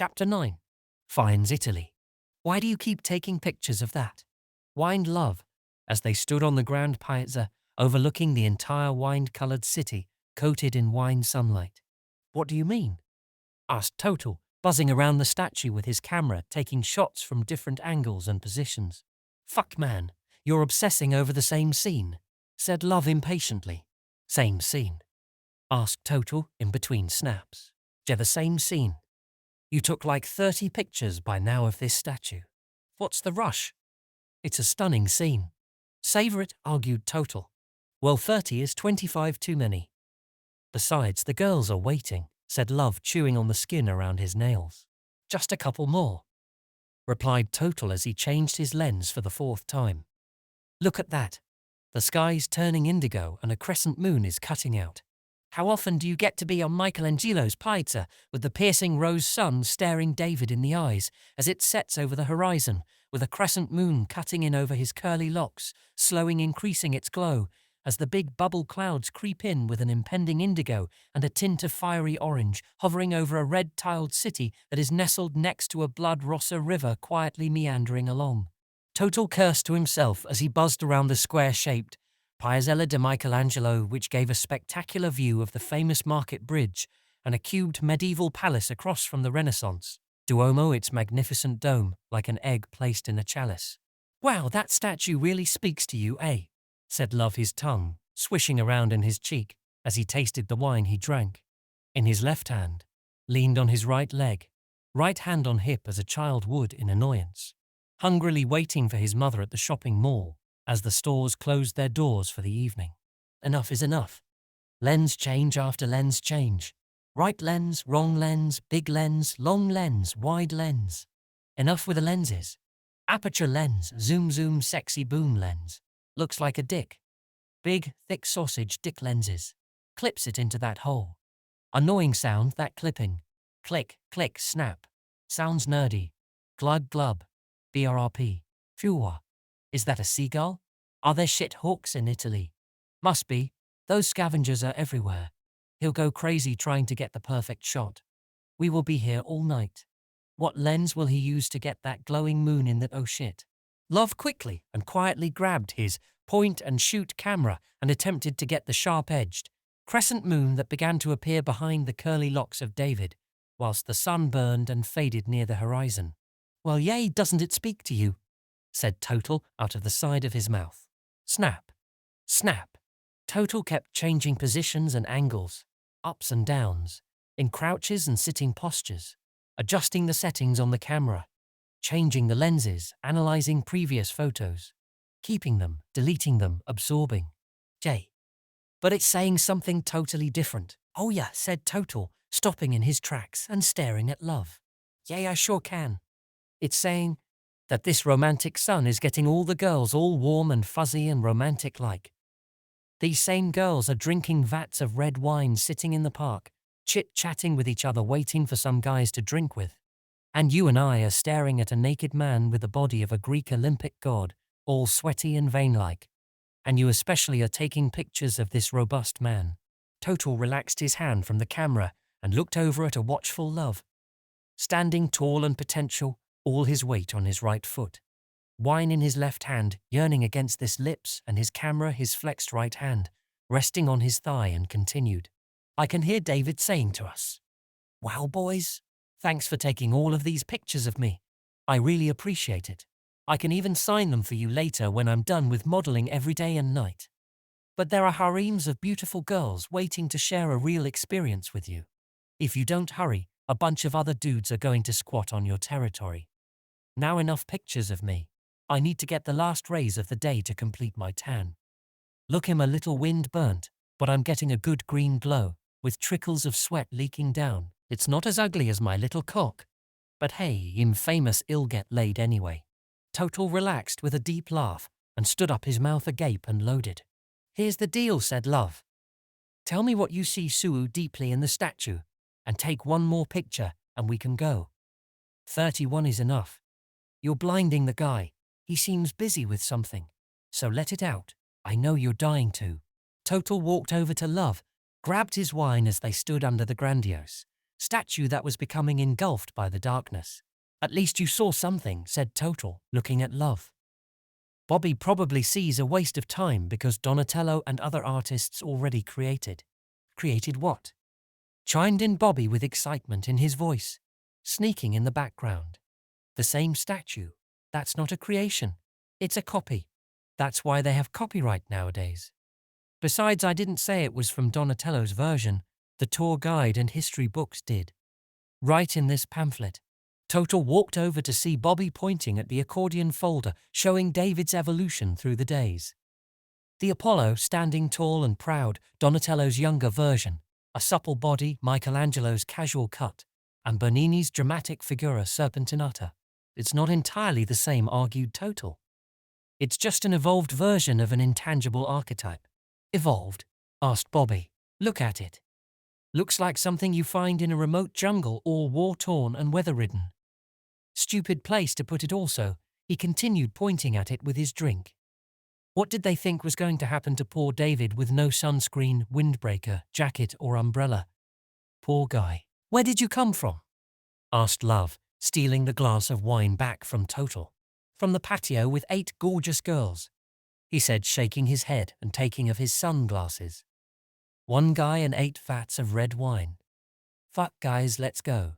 Chapter 9. Finds Italy. Why do you keep taking pictures of that? Whined Love, as they stood on the grand piazza overlooking the entire wine-coloured city coated in wine sunlight. What do you mean? Asked Total, buzzing around the statue with his camera, taking shots from different angles and positions. Fuck man, you're obsessing over the same scene, said Love impatiently. Same scene? Asked Total in between snaps. Yeah, the same scene. You took like 30 pictures by now of this statue. What's the rush? It's a stunning scene. Savor it, argued Total. Well, 30 is 25 too many. Besides, the girls are waiting, said Love, chewing on the skin around his nails. Just a couple more, replied Total as he changed his lens for the 4th time. Look at that. The sky's turning indigo and a crescent moon is cutting out. How often do you get to be on Michelangelo's Piazza with the piercing rose sun staring David in the eyes as it sets over the horizon, with a crescent moon cutting in over his curly locks, increasing its glow, as the big bubble clouds creep in with an impending indigo and a tint of fiery orange, hovering over a red-tiled city that is nestled next to a blood-rossa river quietly meandering along. Total cursed to himself as he buzzed around the square-shaped Piazzella di Michelangelo, which gave a spectacular view of the famous Market Bridge and a cubed medieval palace across from the Renaissance Duomo, its magnificent dome, like an egg placed in a chalice. Wow, that statue really speaks to you, eh? Said Love, his tongue swishing around in his cheek as he tasted the wine he drank. In his left hand, leaned on his right leg, right hand on hip as a child would in annoyance, hungrily waiting for his mother at the shopping mall as the stores closed their doors for the evening. Enough is enough. Lens change after lens change. Right lens, wrong lens, big lens, long lens, wide lens. Enough with the lenses. Aperture lens, zoom zoom sexy boom lens. Looks like a dick. Big, thick sausage dick lenses. Clips it into that hole. Annoying sound, that clipping. Click, click, snap. Sounds nerdy. Glug glub. BRRP. Fua. Is that a seagull? Are there shit hawks in Italy? Must be. Those scavengers are everywhere. He'll go crazy trying to get the perfect shot. We will be here all night. What lens will he use to get that glowing moon in that? Oh shit. Love quickly and quietly grabbed his point-and-shoot camera and attempted to get the sharp-edged crescent moon that began to appear behind the curly locks of David, whilst the sun burned and faded near the horizon. Well, yay, doesn't it speak to you? Said Total out of the side of his mouth. Snap. Snap. Total kept changing positions and angles, ups and downs, in crouches and sitting postures, adjusting the settings on the camera, changing the lenses, analyzing previous photos, keeping them, deleting them, absorbing. Jay. But it's saying something totally different. Oh yeah, said Total, stopping in his tracks and staring at Love. Yay, I sure can. It's saying that this romantic sun is getting all the girls all warm and fuzzy and romantic-like. These same girls are drinking vats of red wine sitting in the park, chit-chatting with each other waiting for some guys to drink with. And you and I are staring at a naked man with the body of a Greek Olympic god, all sweaty and vein-like. And you especially are taking pictures of this robust man. Total relaxed his hand from the camera and looked over at a watchful Love, standing tall and potential, all his weight on his right foot. Wine in his left hand, yearning against this lips, and his camera, his flexed right hand, resting on his thigh, and continued. I can hear David saying to us, "Wow, boys, thanks for taking all of these pictures of me. I really appreciate it. I can even sign them for you later when I'm done with modeling every day and night. But there are harems of beautiful girls waiting to share a real experience with you. If you don't hurry, a bunch of other dudes are going to squat on your territory. Now enough pictures of me. I need to get the last rays of the day to complete my tan. Look, I'm a little wind burnt, but I'm getting a good green glow, with trickles of sweat leaking down. It's not as ugly as my little cock. But hey, I'm famous, I'll get laid anyway." Total relaxed with a deep laugh and stood up, his mouth agape and loaded. "Here's the deal," said Love. "Tell me what you see so deeply in the statue, and take one more picture and we can go. 31 is enough. You're blinding the guy. He seems busy with something. So let it out. I know you're dying to." Total walked over to Love, grabbed his wine as they stood under the grandiose statue that was becoming engulfed by the darkness. At least you saw something, said Total, looking at Love. Bobby probably sees a waste of time because Donatello and other artists already created. Created what? Chimed in Bobby with excitement in his voice, sneaking in the background. The same statue. That's not a creation. It's a copy. That's why they have copyright nowadays. Besides, I didn't say it was from Donatello's version. The tour guide and history books did. Right in this pamphlet. Total walked over to see Bobby pointing at the accordion folder showing David's evolution through the days. The Apollo, standing tall and proud, Donatello's younger version, a supple body, Michelangelo's casual cut, and Bernini's dramatic figura serpentinata. It's not entirely the same, argued Total. It's just an evolved version of an intangible archetype. Evolved? Asked Bobby. Look at it. Looks like something you find in a remote jungle, all war-torn and weather-ridden. Stupid place to put it also, he continued pointing at it with his drink. What did they think was going to happen to poor David with no sunscreen, windbreaker, jacket or umbrella? Poor guy. Where did you come from? Asked Love, stealing the glass of wine back from Total. From the patio with 8 gorgeous girls, he said, shaking his head and taking of his sunglasses. 1 guy and 8 vats of red wine. Fuck guys, let's go.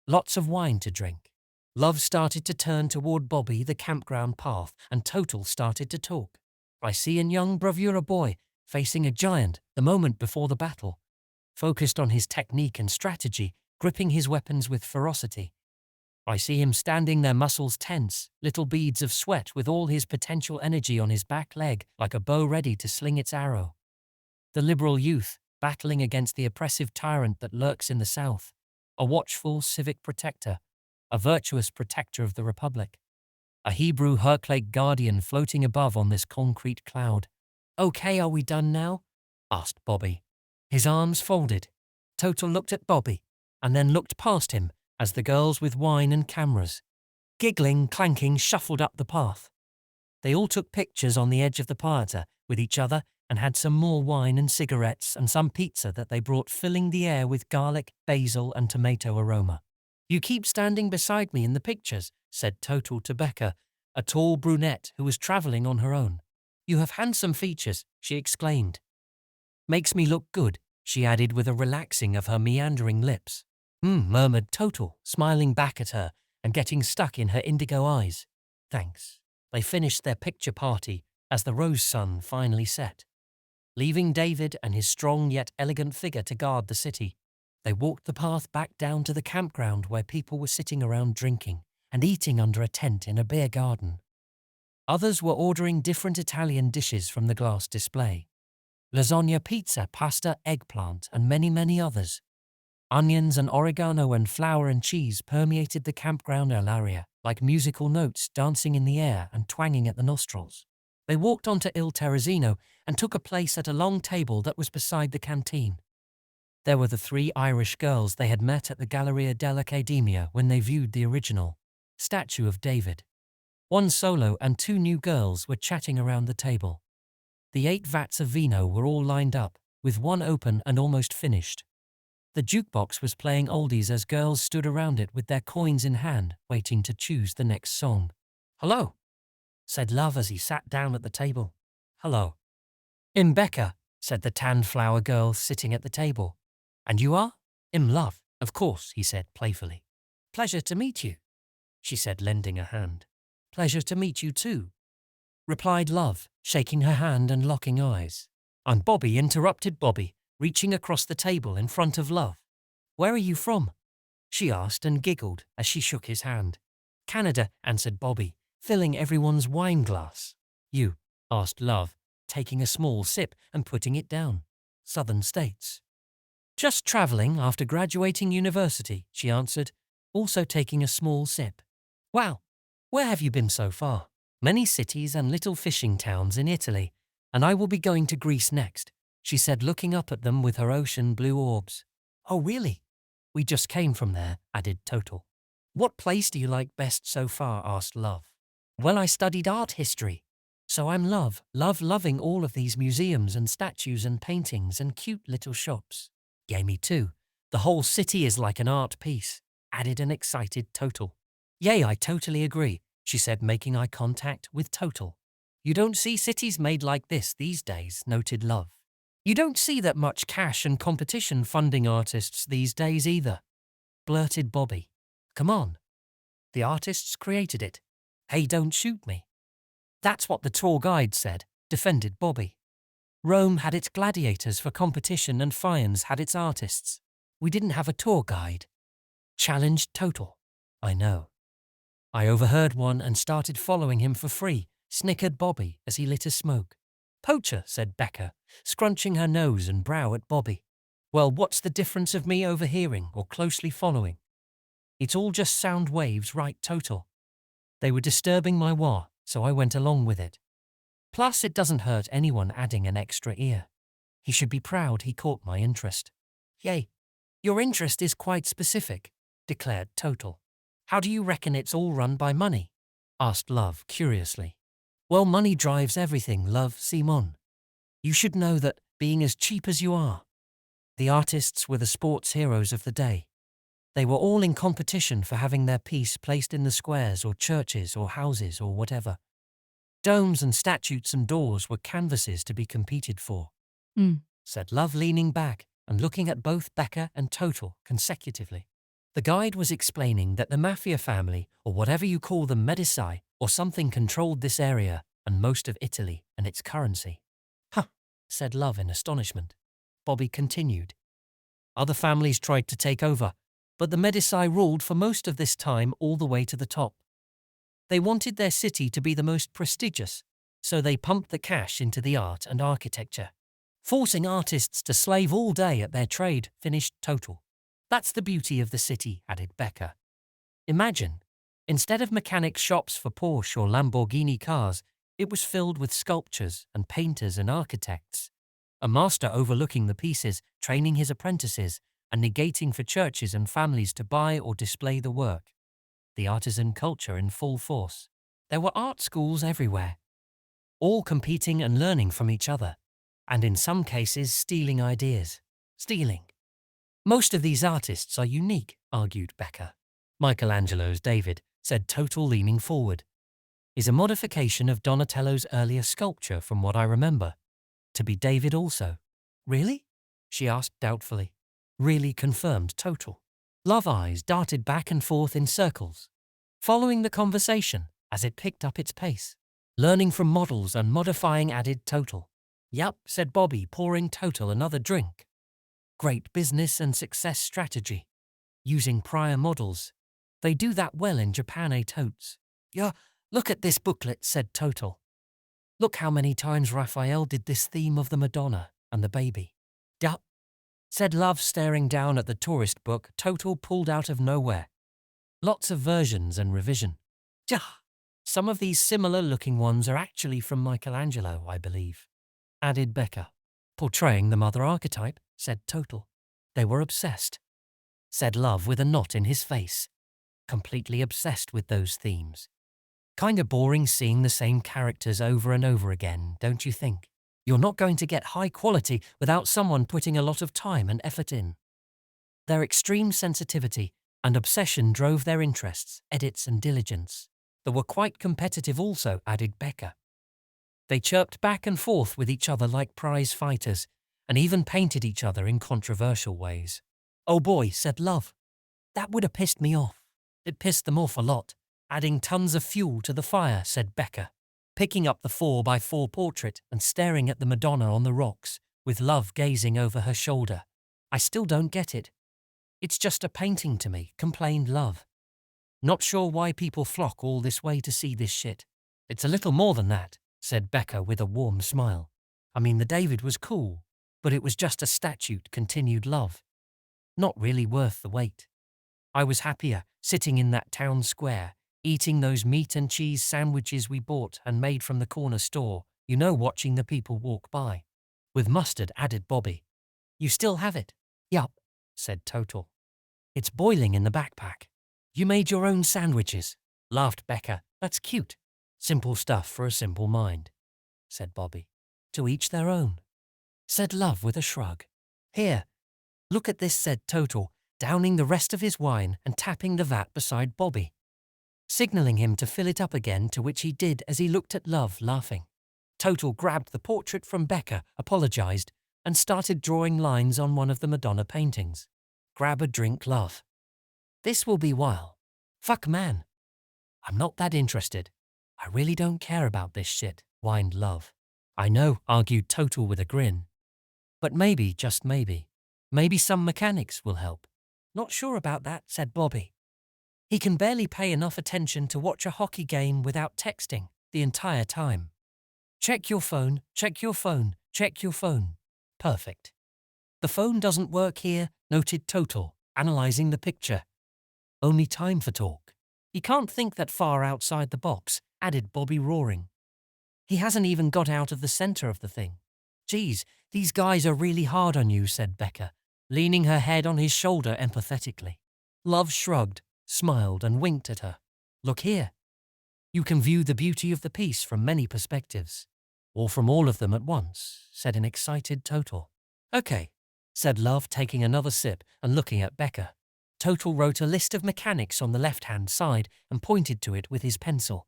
Lots of wine to drink. Love started to turn toward Bobby, the campground path, and Total started to talk. I see a young bravura boy facing a giant the moment before the battle, focused on his technique and strategy, gripping his weapons with ferocity. I see him standing there, muscles tense, little beads of sweat, with all his potential energy on his back leg, like a bow ready to sling its arrow. The liberal youth, battling against the oppressive tyrant that lurks in the South, a watchful civic protector, a virtuous protector of the Republic, a Hebrew Herclake guardian floating above on this concrete cloud. Okay, are we done now? Asked Bobby. His arms folded. Total looked at Bobby, and then looked past him as the girls with wine and cameras, giggling, clanking, shuffled up the path. They all took pictures on the edge of the piazza with each other and had some more wine and cigarettes and some pizza that they brought, filling the air with garlic, basil and tomato aroma. You keep standing beside me in the pictures, said Total to Becca, a tall brunette who was travelling on her own. You have handsome features, she exclaimed. Makes me look good, she added with a relaxing of her meandering lips. Murmured Total, smiling back at her and getting stuck in her indigo eyes. Thanks. They finished their picture party as the rose sun finally set. Leaving David and his strong yet elegant figure to guard the city, they walked the path back down to the campground where people were sitting around drinking and eating under a tent in a beer garden. Others were ordering different Italian dishes from the glass display. Lasagna, pizza, pasta, eggplant, and many, many others. Onions and oregano and flour and cheese permeated the campground area like musical notes dancing in the air and twanging at the nostrils. They walked onto Il Terrazzino and took a place at a long table that was beside the canteen. There were the 3 Irish girls they had met at the Galleria dell'Accademia when they viewed the original statue of David. 1 solo and 2 new girls were chatting around the table. The 8 vats of vino were all lined up, with 1 open and almost finished. The jukebox was playing oldies as girls stood around it with their coins in hand, waiting to choose the next song. Hello, said Love as he sat down at the table. Hello. I'm Becca, said the tanned flower girl sitting at the table. And you are? I'm Love, of course, he said playfully. Pleasure to meet you, she said, lending a hand. Pleasure to meet you too, replied Love, shaking her hand and locking eyes. And Bobby, interrupted Bobby, reaching across the table in front of Love. Where are you from? She asked and giggled as she shook his hand. Canada, answered Bobby, filling everyone's wine glass. You? Asked Love, taking a small sip and putting it down. Southern states. Just travelling after graduating university, she answered, also taking a small sip. Wow, where have you been so far? Many cities and little fishing towns in Italy, and I will be going to Greece next, she said, looking up at them with her ocean blue orbs. Oh really? We just came from there, added Total. What place do you like best so far? Asked Love. Well, I studied art history, so I'm loving all of these museums and statues and paintings and cute little shops. Yeah, me too. The whole city is like an art piece, added an excited Total. Yay, I totally agree, she said, making eye contact with Total. You don't see cities made like this these days, noted Love. You don't see that much cash and competition funding artists these days either, blurted Bobby. Come on. The artists created it. Hey, don't shoot me. That's what the tour guide said, defended Bobby. Rome had its gladiators for competition and Firenze had its artists. We didn't have a tour guide. Challenged Total. I know. I overheard one and started following him for free, snickered Bobby as he lit a smoke. Poacher, said Becca, scrunching her nose and brow at Bobby. Well, what's the difference of me overhearing or closely following? It's all just sound waves, right, Total? They were disturbing my wah, so I went along with it. Plus, it doesn't hurt anyone adding an extra ear. He should be proud he caught my interest. Yay. Your interest is quite specific, declared Total. How do you reckon it's all run by money? Asked Love curiously. Well, money drives everything, Love, Simon. You should know that, being as cheap as you are. The artists were the sports heroes of the day. They were all in competition for having their piece placed in the squares or churches or houses or whatever. Domes and statues and doors were canvases to be competed for, said Love, leaning back and looking at both Becca and Total consecutively. The guide was explaining that the mafia family, or whatever you call them, Medici, or something, controlled this area and most of Italy and its currency. Huh, said Love in astonishment. Bobby continued. Other families tried to take over, but the Medici ruled for most of this time all the way to the top. They wanted their city to be the most prestigious, so they pumped the cash into the art and architecture, forcing artists to slave all day at their trade, finished Total. That's the beauty of the city, added Becca. Imagine, instead of mechanic shops for Porsche or Lamborghini cars, it was filled with sculptures and painters and architects. A master overlooking the pieces, training his apprentices, and negating for churches and families to buy or display the work. The artisan culture in full force. There were art schools everywhere, all competing and learning from each other, and in some cases stealing ideas. Stealing. Most of these artists are unique, argued Becca. Michelangelo's David, said Total, leaning forward, is a modification of Donatello's earlier sculpture from what I remember. To be David also. Really? She asked doubtfully. Really, confirmed Total. Love eyes darted back and forth in circles, following the conversation as it picked up its pace. Learning from models and modifying, added Total. Yup, said Bobby, pouring Total another drink. Great business and success strategy. Using prior models. They do that well in Japan, totes. Yeah, look at this booklet, said Total. Look how many times Raphael did this theme of the Madonna and the baby. Yup, said Love, staring down at the tourist book Total pulled out of nowhere. Lots of versions and revision. Jah. Some of these similar-looking ones are actually from Michelangelo, I believe, added Becca. Portraying the mother archetype, said Total. They were obsessed, said Love with a knot in his face. Completely obsessed with those themes. Kinda boring seeing the same characters over and over again, don't you think? You're not going to get high quality without someone putting a lot of time and effort in. Their extreme sensitivity and obsession drove their interests, edits and diligence. They were quite competitive also, added Becca. They chirped back and forth with each other like prize fighters, and even painted each other in controversial ways. Oh boy, said Love. That would have pissed me off. It pissed them off a lot, adding tons of fuel to the fire, said Becca, picking up the 4x4 portrait and staring at the Madonna on the rocks, with Love gazing over her shoulder. I still don't get it. It's just a painting to me, complained Love. Not sure why people flock all this way to see this shit. It's a little more than that, said Becca with a warm smile. I mean, the David was cool, but it was just a statue, continued Love. Not really worth the wait. I was happier sitting in that town square, eating those meat and cheese sandwiches we bought and made from the corner store, watching the people walk by. With mustard, added Bobby. You still have it? Yup, said Total. It's boiling in the backpack. You made your own sandwiches, laughed Becca. That's cute. Simple stuff for a simple mind, said Bobby. To each their own, said Love with a shrug. Here, Look at this, said Total, downing the rest of his wine and tapping the vat beside Bobby, signalling him to fill it up again, to which he did as he looked at Love, laughing. Total grabbed the portrait from Becca, apologized, and started drawing lines on one of the Madonna paintings. Grab a drink, Love. This will be while. Fuck, man. I'm not that interested. I really don't care about this shit, whined Love. I know, argued Total with a grin. But maybe, just maybe, some mechanics will help. Not sure about that, said Bobby. He can barely pay enough attention to watch a hockey game without texting the entire time. Check your phone, check your phone, check your phone. Perfect. The phone doesn't work here, noted Total, analyzing the picture. Only time for talk. He can't think that far outside the box, added Bobby, roaring. He hasn't even got out of the center of the thing. Geez, these guys are really hard on you, said Becca, leaning her head on his shoulder empathetically. Love shrugged, smiled, and winked at her. Look here. You can view the beauty of the piece from many perspectives. Or from all of them at once, said an excited Total. Okay, said Love, taking another sip and looking at Becca. Total wrote a list of mechanics on the left-hand side and pointed to it with his pencil.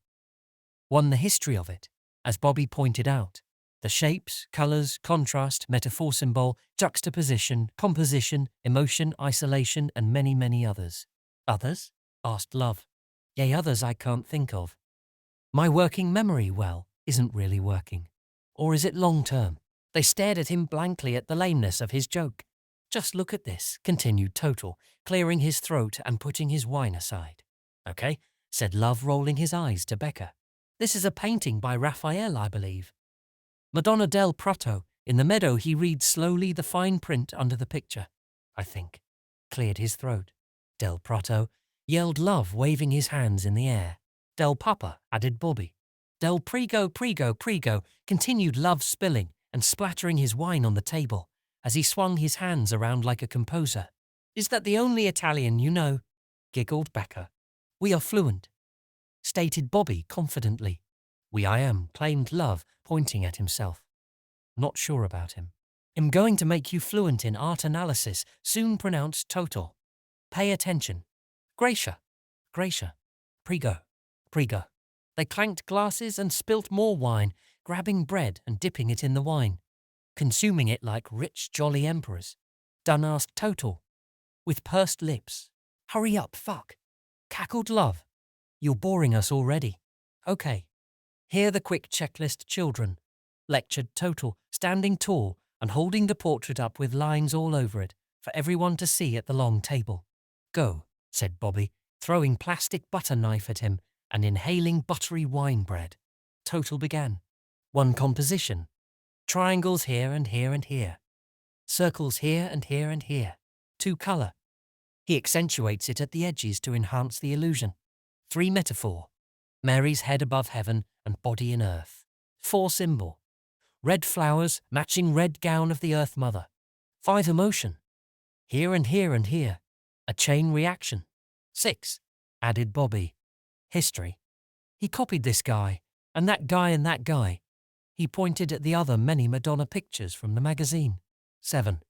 One, the history of it, as Bobby pointed out. The shapes, colors, contrast, metaphor symbol, juxtaposition, composition, emotion, isolation, and many, many others. Others? Asked Love. Yea, others I can't think of. My working memory, well, isn't really working. Or is it long-term? They stared at him blankly at the lameness of his joke. Just look at this, continued Total, clearing his throat and putting his wine aside. Okay, said Love, rolling his eyes to Becca. This is a painting by Raphael, I believe. Madonna del Prato. In the meadow he reads slowly the fine print under the picture. I think. Cleared his throat. Del Prato, yelled Love, waving his hands in the air. Del Papa, added Bobby. Del Prigo, Prigo, Prigo, continued Love, spilling and splattering his wine on the table as he swung his hands around like a composer. Is that the only Italian you know? Giggled Becca. We are fluent, stated Bobby confidently. We I am, claimed Love, pointing at himself. Not sure about him. I'm going to make you fluent in art analysis, soon, pronounced Total. Pay attention. Gracia, Gracia, Prigo, Prigo. They clanked glasses and spilt more wine, grabbing bread and dipping it in the wine, consuming it like rich, jolly emperors. Done, asked Total, with pursed lips. Hurry up, fuck. Cackled Love. You're boring us already. Okay. Here the quick checklist, children, lectured Total, standing tall and holding the portrait up with lines all over it for everyone to see at the long table. Go, said Bobby, throwing plastic butter knife at him and inhaling buttery wine bread. Total began. One composition. Triangles here and here and here. Circles here and here and here. 2 color. He accentuates it at the edges to enhance the illusion. 3 metaphor. Mary's head above heaven and body in earth. 4 symbol. Red flowers matching red gown of the Earth Mother. 5 emotion. Here and here and here. A chain reaction. 6, added Bobby. History. He copied this guy, and that guy and that guy. He pointed at the other many Madonna pictures from the magazine. 7,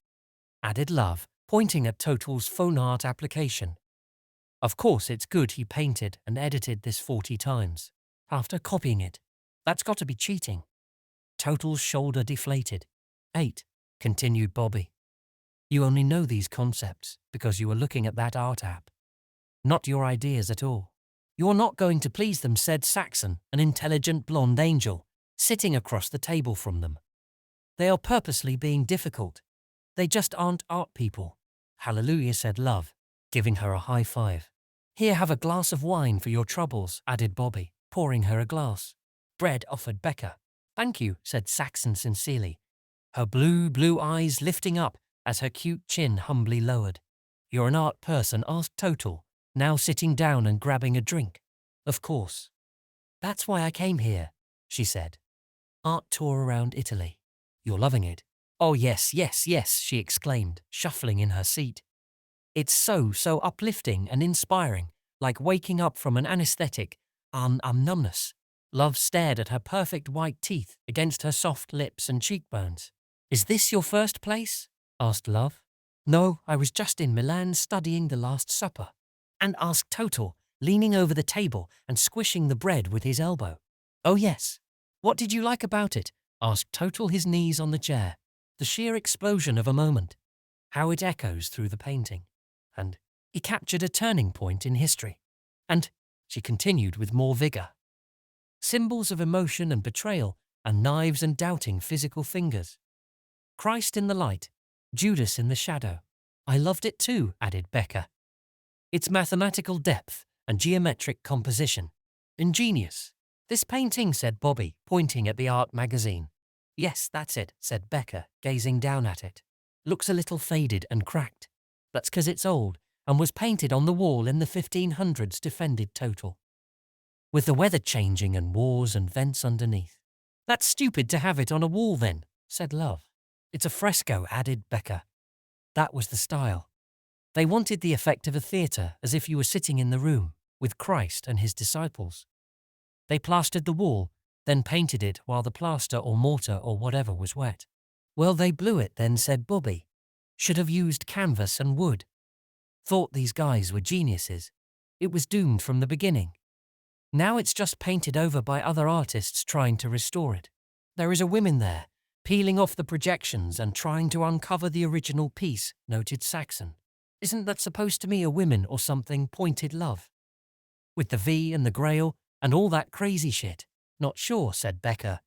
added Love, pointing at Total's phone art application. Of course, it's good he painted and edited this 40 times. After copying it. That's got to be cheating. Total's shoulder deflated. 8, continued Bobby. You only know these concepts because you were looking at that art app. Not your ideas at all. You're not going to please them, said Saxon, an intelligent blonde angel, sitting across the table from them. They are purposely being difficult. They just aren't art people. Hallelujah, said Love, giving her a high five. Here, have a glass of wine for your troubles, added Bobby, pouring her a glass. Bread, offered Becca. Thank you, said Saxon sincerely, her blue eyes lifting up as her cute chin humbly lowered. You're an art person, asked Total, now sitting down and grabbing a drink. Of course. That's why I came here, she said. Art tour around Italy. You're loving it. Oh yes, yes, yes, she exclaimed, shuffling in her seat. It's so uplifting and inspiring, like waking up from an anesthetic, numbness. Love stared at her perfect white teeth against her soft lips and cheekbones. Is this your first place? Asked Love. No, I was just in Milan studying the Last Supper. And asked Total, leaning over the table and squishing the bread with his elbow. Oh yes. What did you like about it? Asked Total, his knees on the chair. The sheer explosion of a moment. How it echoes through the painting. And he captured a turning point in history. And, she continued with more vigour, symbols of emotion and betrayal, and knives and doubting physical fingers. Christ in the light, Judas in the shadow. I loved it too, added Becca. Its mathematical depth and geometric composition. Ingenious. This painting, said Bobby, pointing at the art magazine. Yes, that's it, said Becca, gazing down at it. Looks a little faded and cracked. That's 'cause it's old and was painted on the wall in the 1500s, defended Total. With the weather changing and wars and vents underneath. That's stupid to have it on a wall then, said Love. It's a fresco, added Becca. That was the style. They wanted the effect of a theatre, as if you were sitting in the room, with Christ and his disciples. They plastered the wall, then painted it while the plaster or mortar or whatever was wet. Well, they blew it then, said Bobby. Should have used canvas and wood. Thought these guys were geniuses. It was doomed from the beginning. Now it's just painted over by other artists trying to restore it. There is a woman there, peeling off the projections and trying to uncover the original piece, noted Saxon. Isn't that supposed to be a women or something, pointed Love? With the V and the grail and all that crazy shit. Not sure, said Becca.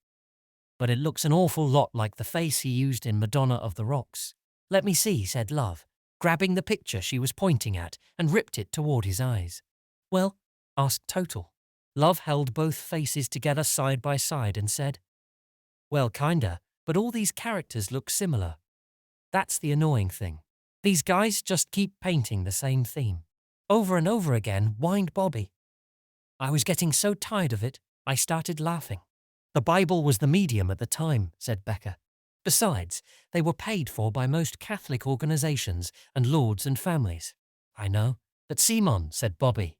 But it looks an awful lot like the face he used in Madonna of the Rocks. Let me see, said Love, grabbing the picture she was pointing at and ripped it toward his eyes. Well, asked Total. Love held both faces together side by side and said, well, kinda, but all these characters look similar. That's the annoying thing. These guys just keep painting the same theme. Over and over again, whined Bobby. I was getting so tired of it, I started laughing. The Bible was the medium at the time, said Becca. Besides, they were paid for by most Catholic organizations and lords and families. I know, but Simon, said Bobby.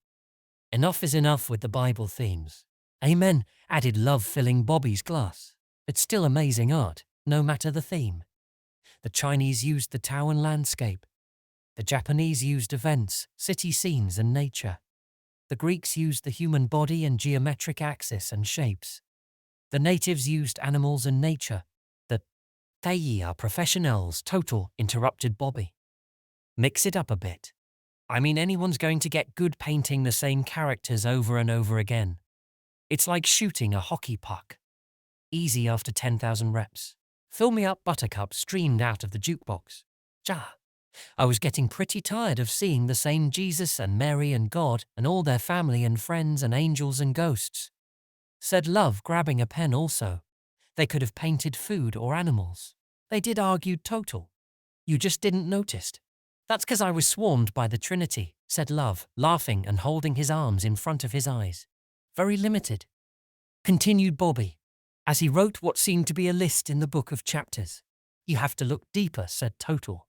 Enough is enough with the Bible themes. Amen, added Love, filling Bobby's glass. It's still amazing art, no matter the theme. The Chinese used the town landscape. The Japanese used events, city scenes and nature. The Greeks used the human body and geometric axis and shapes. The natives used animals and nature. They are professionals, Total, interrupted Bobby. Mix it up a bit. I mean, anyone's going to get good painting the same characters over and over again. It's like shooting a hockey puck. Easy after 10,000 reps. Fill Me Up Buttercup streamed out of the jukebox. I was getting pretty tired of seeing the same Jesus and Mary and God and all their family and friends and angels and ghosts. Said Love, grabbing a pen also. They could have painted food or animals. They did, argued Total. You just didn't notice. That's 'cause I was swarmed by the Trinity, said Love, laughing and holding his arms in front of his eyes. Very limited. Continued Bobby, as he wrote what seemed to be a list in the book of chapters. You have to look deeper, said Total.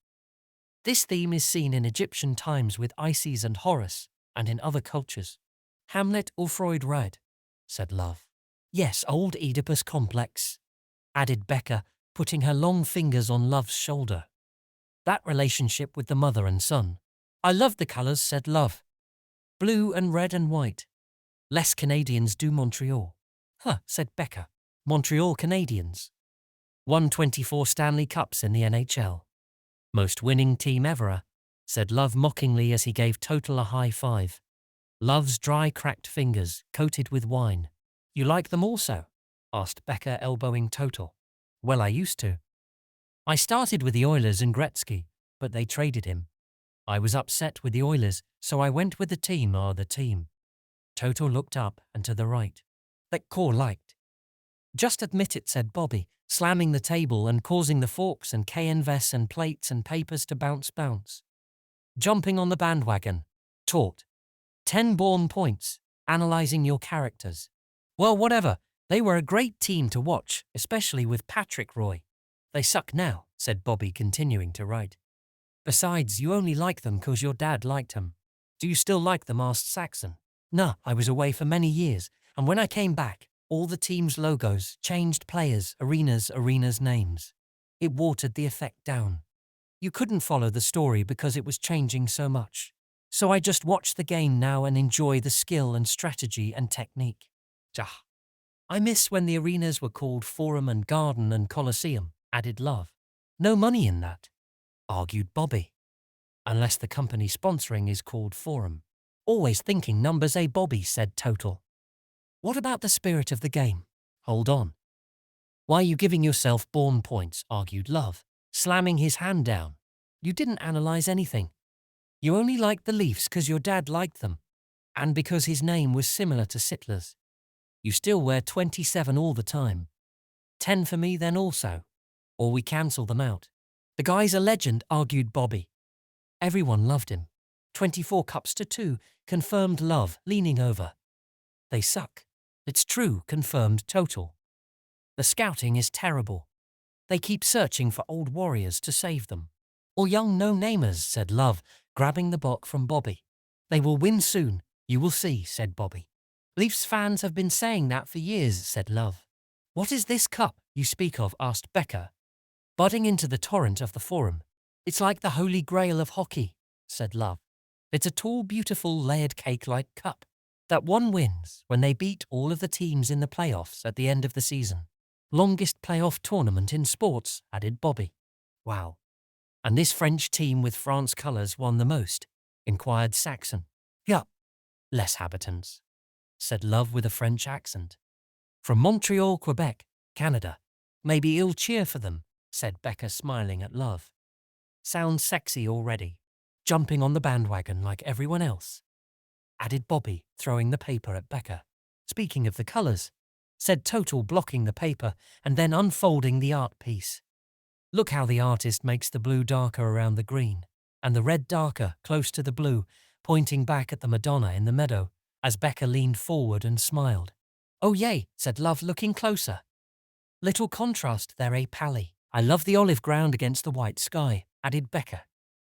This theme is seen in Egyptian times with Isis and Horus, and in other cultures. Hamlet or Freud read, said Love. Yes, old Oedipus complex, added Becca, putting her long fingers on Love's shoulder. That relationship with the mother and son. I love the colours, said Love. Blue and red and white. Less Canadians do Montreal. Huh, said Becca. Montreal Canadiens. Won 24 Stanley Cups in the NHL. Most winning team ever, said Love mockingly as he gave Total a high five. Love's dry, cracked fingers, coated with wine. You like them also? Asked Becca, elbowing Total. Well, I used to. I started with the Oilers and Gretzky, but they traded him. I was upset with the Oilers, so I went with the team. Total looked up and to the right. That core liked. Just admit it, said Bobby, slamming the table and causing the forks and canvas and plates and papers to bounce. Jumping on the bandwagon. Taught. 10 born points. Analyzing your characters. Well, whatever. They were a great team to watch, especially with Patrick Roy. They suck now, said Bobby, continuing to write. Besides, you only like them 'cause your dad liked them. Do you still like them? Asked Saxon. Nah, I was away for many years, and when I came back, all the team's logos changed, players, arenas names. It watered the effect down. You couldn't follow the story because it was changing so much. So I just watch the game now and enjoy the skill and strategy and technique. Ah, I miss when the arenas were called Forum and Garden and Coliseum, added Love. No money in that, argued Bobby. Unless the company sponsoring is called Forum. Always thinking numbers, Bobby, said Total. What about the spirit of the game? Hold on. Why are you giving yourself born points, argued Love, slamming his hand down. You didn't analyze anything. You only liked the Leafs because your dad liked them, and because his name was similar to Sittler's. You still wear 27 all the time. 10 for me then also. Or we cancel them out. The guy's a legend, argued Bobby. Everyone loved him. 24 cups to 2, confirmed Love, leaning over. They suck. It's true, confirmed Total. The scouting is terrible. They keep searching for old warriors to save them. Or young no-namers, said Love, grabbing the book from Bobby. They will win soon, you will see, said Bobby. Leafs fans have been saying that for years, said Love. What is this cup you speak of, asked Becca, budding into the torrent of the Forum. It's like the holy grail of hockey, said Love. It's a tall, beautiful, layered cake-like cup that one wins when they beat all of the teams in the playoffs at the end of the season. Longest playoff tournament in sports, added Bobby. Wow. And this French team with France colours won the most, inquired Saxon. Yup. Less habitants, said Love with a French accent. From Montreal, Quebec, Canada. Maybe he'll cheer for them, said Becca, smiling at Love. Sounds sexy already. Jumping on the bandwagon like everyone else, added Bobby, throwing the paper at Becca. Speaking of the colours, said Total, blocking the paper and then unfolding the art piece. Look how the artist makes the blue darker around the green, and the red darker close to the blue, pointing back at the Madonna in the meadow, as Becca leaned forward and smiled. Oh yay, said Love, looking closer. Little contrast there, Pally? I love the olive ground against the white sky, added Becca.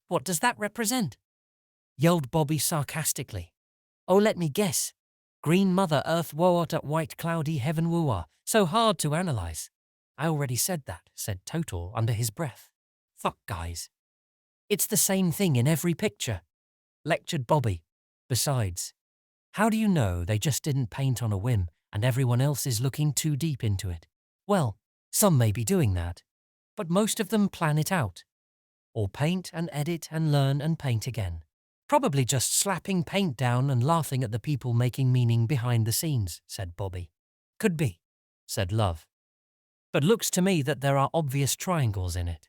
What does that represent? Yelled Bobby sarcastically. Oh, let me guess. Green Mother Earth woat at white cloudy heaven wooa. So hard to analyze. I already said that, said Total under his breath. Fuck, guys. It's the same thing in every picture, lectured Bobby. Besides, how do you know they just didn't paint on a whim and everyone else is looking too deep into it? Well, some may be doing that, but most of them plan it out. Or paint and edit and learn and paint again. Probably just slapping paint down and laughing at the people making meaning behind the scenes, said Bobby. Could be, said Love. But looks to me that there are obvious triangles in it.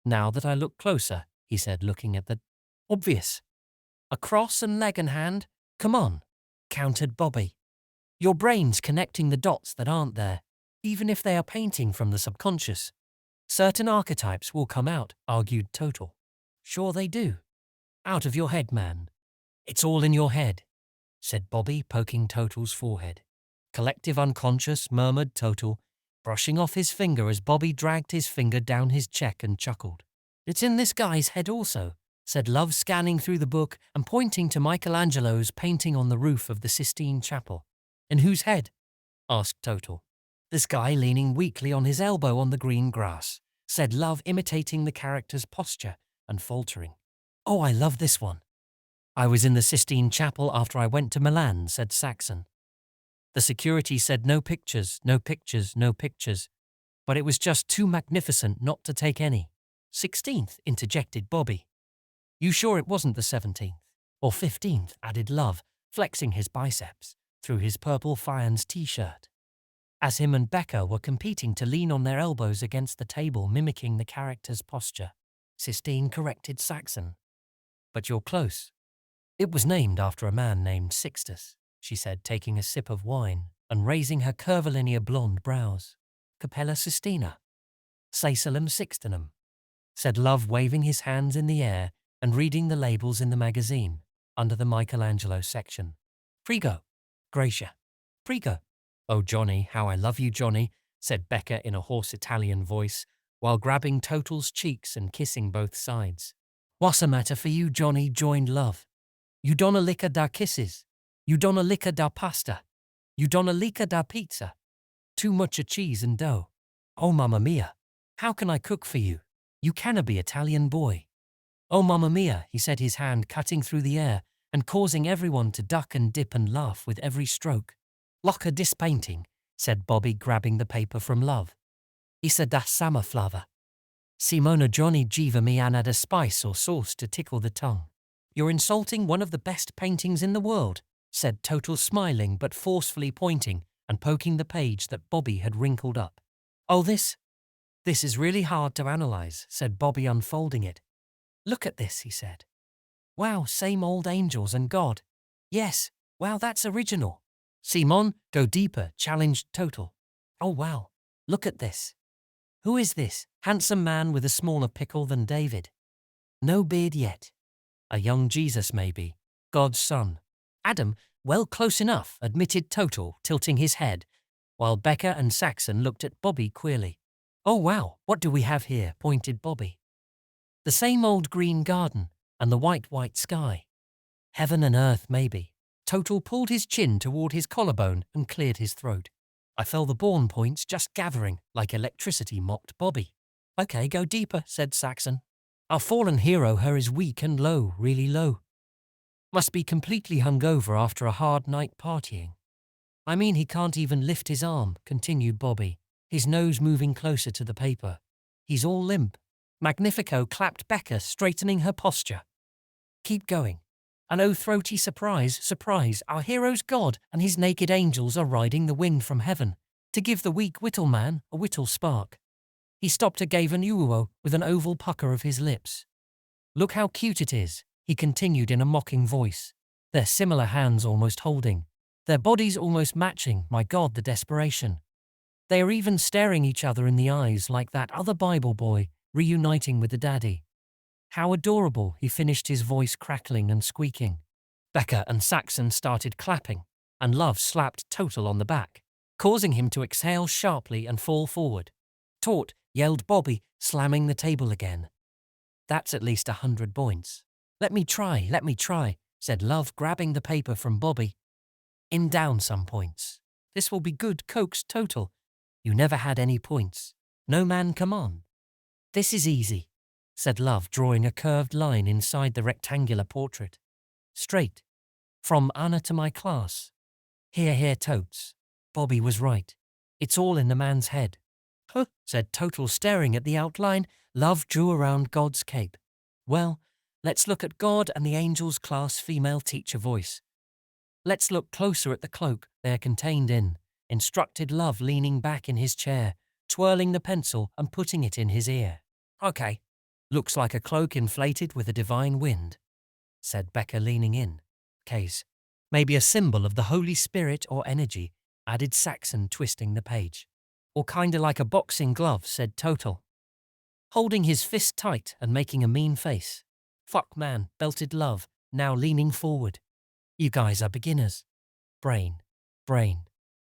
Now that I look closer, he said, looking at the obvious. A cross and leg and hand? Come on, countered Bobby. Your brain's connecting the dots that aren't there, even if they are painting from the subconscious. Certain archetypes will come out, argued Total. Sure they do. Out of your head, man. It's all in your head, said Bobby, poking Total's forehead. Collective unconscious, murmured Total, brushing off his finger as Bobby dragged his finger down his cheek and chuckled. It's in this guy's head also, said Love, scanning through the book and pointing to Michelangelo's painting on the roof of the Sistine Chapel. In whose head? Asked Total. This guy leaning weakly on his elbow on the green grass, said Love, imitating the character's posture and faltering. Oh, I love this one. I was in the Sistine Chapel after I went to Milan, said Saxon. The security said no pictures, no pictures, no pictures, but it was just too magnificent not to take any. 16th, interjected Bobby. You sure it wasn't the 17th? Or 15th, added Love, flexing his biceps through his purple Firenze t-shirt. As him and Becca were competing to lean on their elbows against the table, mimicking the character's posture. Sistine corrected Saxon. But you're close. It was named after a man named Sixtus, she said, taking a sip of wine and raising her curvilinear blonde brows. Capella Sistina. Saesalem Sixtinum, said Love, waving his hands in the air and reading the labels in the magazine under the Michelangelo section. Prego. Gracia. Prego. Oh, Johnny, how I love you, Johnny, said Becca in a hoarse Italian voice, while grabbing Total's cheeks and kissing both sides. What's the matter for you, Johnny? Joined Love. You donna licca da kisses. You donna licca da pasta. You donna licca da pizza. Too much of cheese and dough. Oh, mamma mia. How can I cook for you? You canna be Italian boy. Oh mamma mia, he said, his hand cutting through the air and causing everyone to duck and dip and laugh with every stroke. Look at this painting, said Bobby, grabbing the paper from Love. Isa da sama flava. Simona Johnny Jiva mi add a spice or sauce to tickle the tongue. You're insulting one of the best paintings in the world, said Total, smiling but forcefully pointing and poking the page that Bobby had wrinkled up. Oh, this is really hard to analyze, said Bobby, unfolding it. Look at this, he said. Wow, same old angels and God. Yes, wow, that's original. Simon, go deeper, challenged Total. Oh wow, look at this. Who is this handsome man with a smaller pickle than David? No beard yet. A young Jesus, maybe. God's son. Adam, well, close enough, admitted Total, tilting his head, while Becca and Saxon looked at Bobby queerly. Oh wow, what do we have here, pointed Bobby. The same old green garden and the white sky. Heaven and earth, maybe. Total pulled his chin toward his collarbone and cleared his throat. I felt the born points just gathering like electricity, mocked Bobby. Okay, go deeper, said Saxon. Our fallen hero her is weak and low, really low. Must be completely hungover after a hard night partying. I mean, he can't even lift his arm, continued Bobby, his nose moving closer to the paper. He's all limp. Magnifico, clapped Becca, straightening her posture. Keep going. And oh, throaty surprise, surprise, our hero's God and his naked angels are riding the wind from heaven to give the weak whittle man a whittle spark. He stopped and gave an uo with an oval pucker of his lips. Look how cute it is, he continued in a mocking voice, their similar hands almost holding, their bodies almost matching, my God, the desperation. They are even staring each other in the eyes like that other Bible boy reuniting with the daddy. How adorable, he finished, his voice crackling and squeaking. Becca and Saxon started clapping, and Love slapped Total on the back, causing him to exhale sharply and fall forward. Taut, yelled Bobby, slamming the table again. That's at least 100 points. Let me try, said Love, grabbing the paper from Bobby. In down some points. This will be good, coaxed Total. You never had any points. No man, come on. This is easy, said Love, drawing a curved line inside the rectangular portrait. Straight. From Anna to my class. Here, totes. Bobby was right. It's all in the man's head. Huh, said Total, staring at the outline. Love drew around God's cape. Well, let's look at God and the angels class, female teacher voice. Let's look closer at the cloak they're contained in, instructed Love, leaning back in his chair, twirling the pencil and putting it in his ear. Okay. Looks like a cloak inflated with a divine wind, said Becca, leaning in. Case. Maybe a symbol of the Holy Spirit or energy, added Saxon, twisting the page. Or kinda like a boxing glove, said Total, holding his fist tight and making a mean face. Fuck man, belted Love, now leaning forward. You guys are beginners. Brain.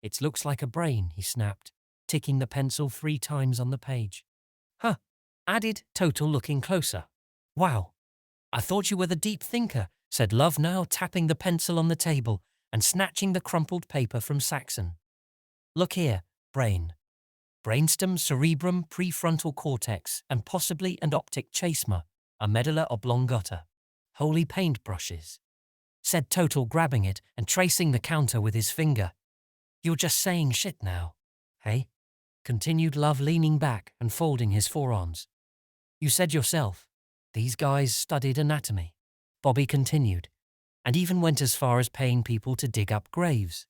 It looks like a brain, he snapped, ticking the pencil 3 times on the page. Huh, added Total, looking closer. Wow, I thought you were the deep thinker, said Love, now tapping the pencil on the table and snatching the crumpled paper from Saxon. Look here, brain. Brainstem, cerebrum, prefrontal cortex, and possibly an optic chasma, a medulla oblongata. Holy paintbrushes, said Total, grabbing it and tracing the counter with his finger. You're just saying shit now. Hey? Continued Love, leaning back and folding his forearms. You said yourself, these guys studied anatomy. Bobby continued, and even went as far as paying people to dig up graves.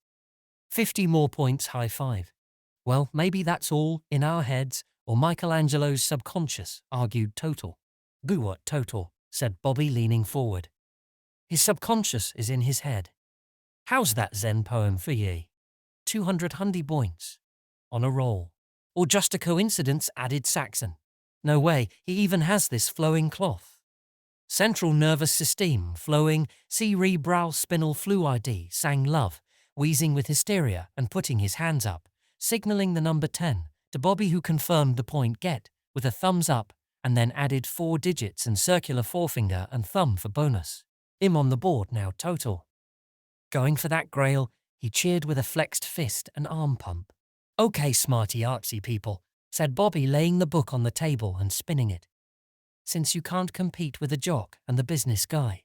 50 more points, high five. Well, maybe that's all in our heads or Michelangelo's subconscious, argued Total. Goo what, Total, said Bobby, leaning forward. His subconscious is in his head. How's that Zen poem for ye? 200 hundy points. On a roll. Or just a coincidence, added Saxon. No way, he even has this flowing cloth. Central nervous system, flowing, cerebral spinal fluid, sang Love, wheezing with hysteria and putting his hands up, signalling the number 10 to Bobby, who confirmed the point get with a thumbs up and then added 4 digits and circular forefinger and thumb for bonus. Him on the board now, Total. Going for that grail, he cheered with a flexed fist and arm pump. Okay, smarty artsy people, said Bobby, laying the book on the table and spinning it. since you can't compete with the jock and the business guy.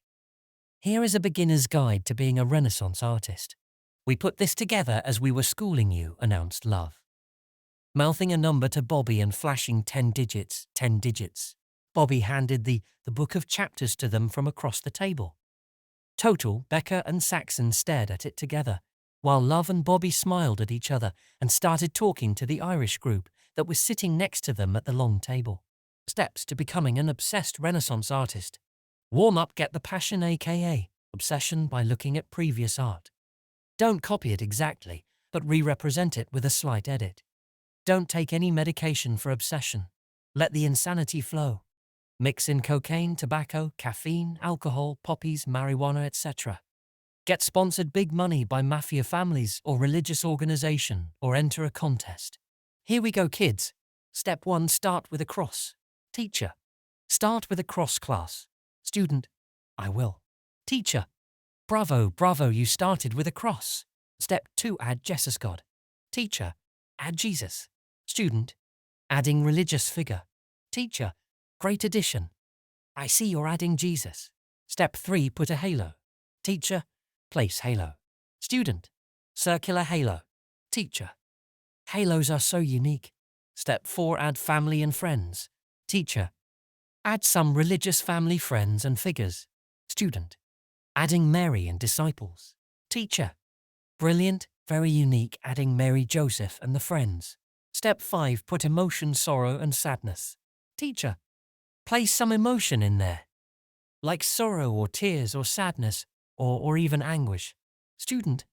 Here is a beginner's guide to being a Renaissance artist. We put this together as we were schooling you, announced Love. Mouthing a number to Bobby and flashing 10 digits, 10 digits. Bobby handed the book of chapters to them from across the table. Total, Becca and Saxon stared at it together, while Love and Bobby smiled at each other and started talking to the Irish group that was sitting next to them at the long table. Steps to becoming an obsessed Renaissance artist. Warm up, get the passion, aka obsession, by looking at previous art. Don't copy it exactly, but re-represent it with a slight edit. Don't take any medication for obsession. Let the insanity flow. Mix in cocaine, tobacco, caffeine, alcohol, poppies, marijuana, etc. Get sponsored big money by mafia families or religious organization, or enter a contest. Here we go, kids. Step 1, start with a cross. Teacher. Start with a cross, class. Student. I will. Teacher. Bravo, bravo, you started with a cross. Step 2, add Jesus God. Teacher. Add Jesus. Student. Adding religious figure. Teacher. Great addition. I see you're adding Jesus. Step 3, put a halo. Teacher. Place halo. Student. Circular halo. Teacher. Halos are so unique. Step 4, add family and friends. Teacher. Add some religious family, friends and figures. Student. Adding Mary and disciples. Teacher. Brilliant, very unique, adding Mary, Joseph and the friends. Step 5, put emotion, sorrow and sadness. Teacher. Place some emotion in there, like sorrow or tears or sadness or even anguish. Student.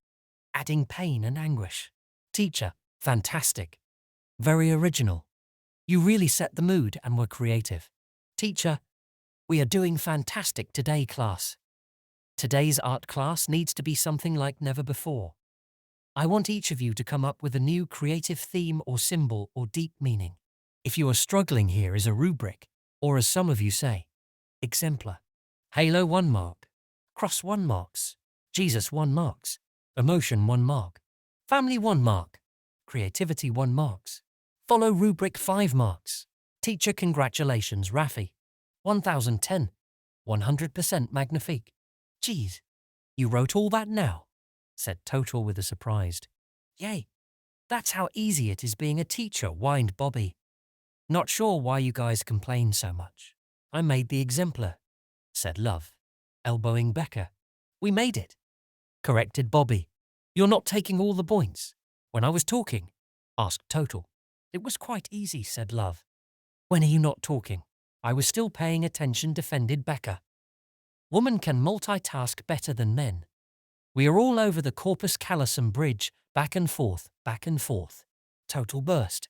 Adding pain and anguish. Teacher. Fantastic. Very original. You really set the mood and were creative. Teacher. We are doing fantastic today, class. Today's art class needs to be something like never before. I want each of you to come up with a new creative theme or symbol or deep meaning. If you are struggling, here is a rubric, or as some of you say, exemplar. Halo 1 mark. Cross 1 marks. Jesus 1 marks. Emotion 1 mark. Family 1 mark. Creativity 1 marks. Follow rubric 5 marks. Teacher, congratulations, Rafi. 1010. 100% magnifique. Geez, you wrote all that now? Said Total with a surprised. Yay, that's how easy it is being a teacher, whined Bobby. Not sure why you guys complain so much. I made the exemplar, said Love, elbowing Becca. We made it, corrected Bobby. You're not taking all the points. When I was talking, asked Total. It was quite easy, said Love. When are you not talking? I was still paying attention, defended Becca. Women can multitask better than men. We are all over the Corpus Callosum Bridge, back and forth, back and forth. Total burst.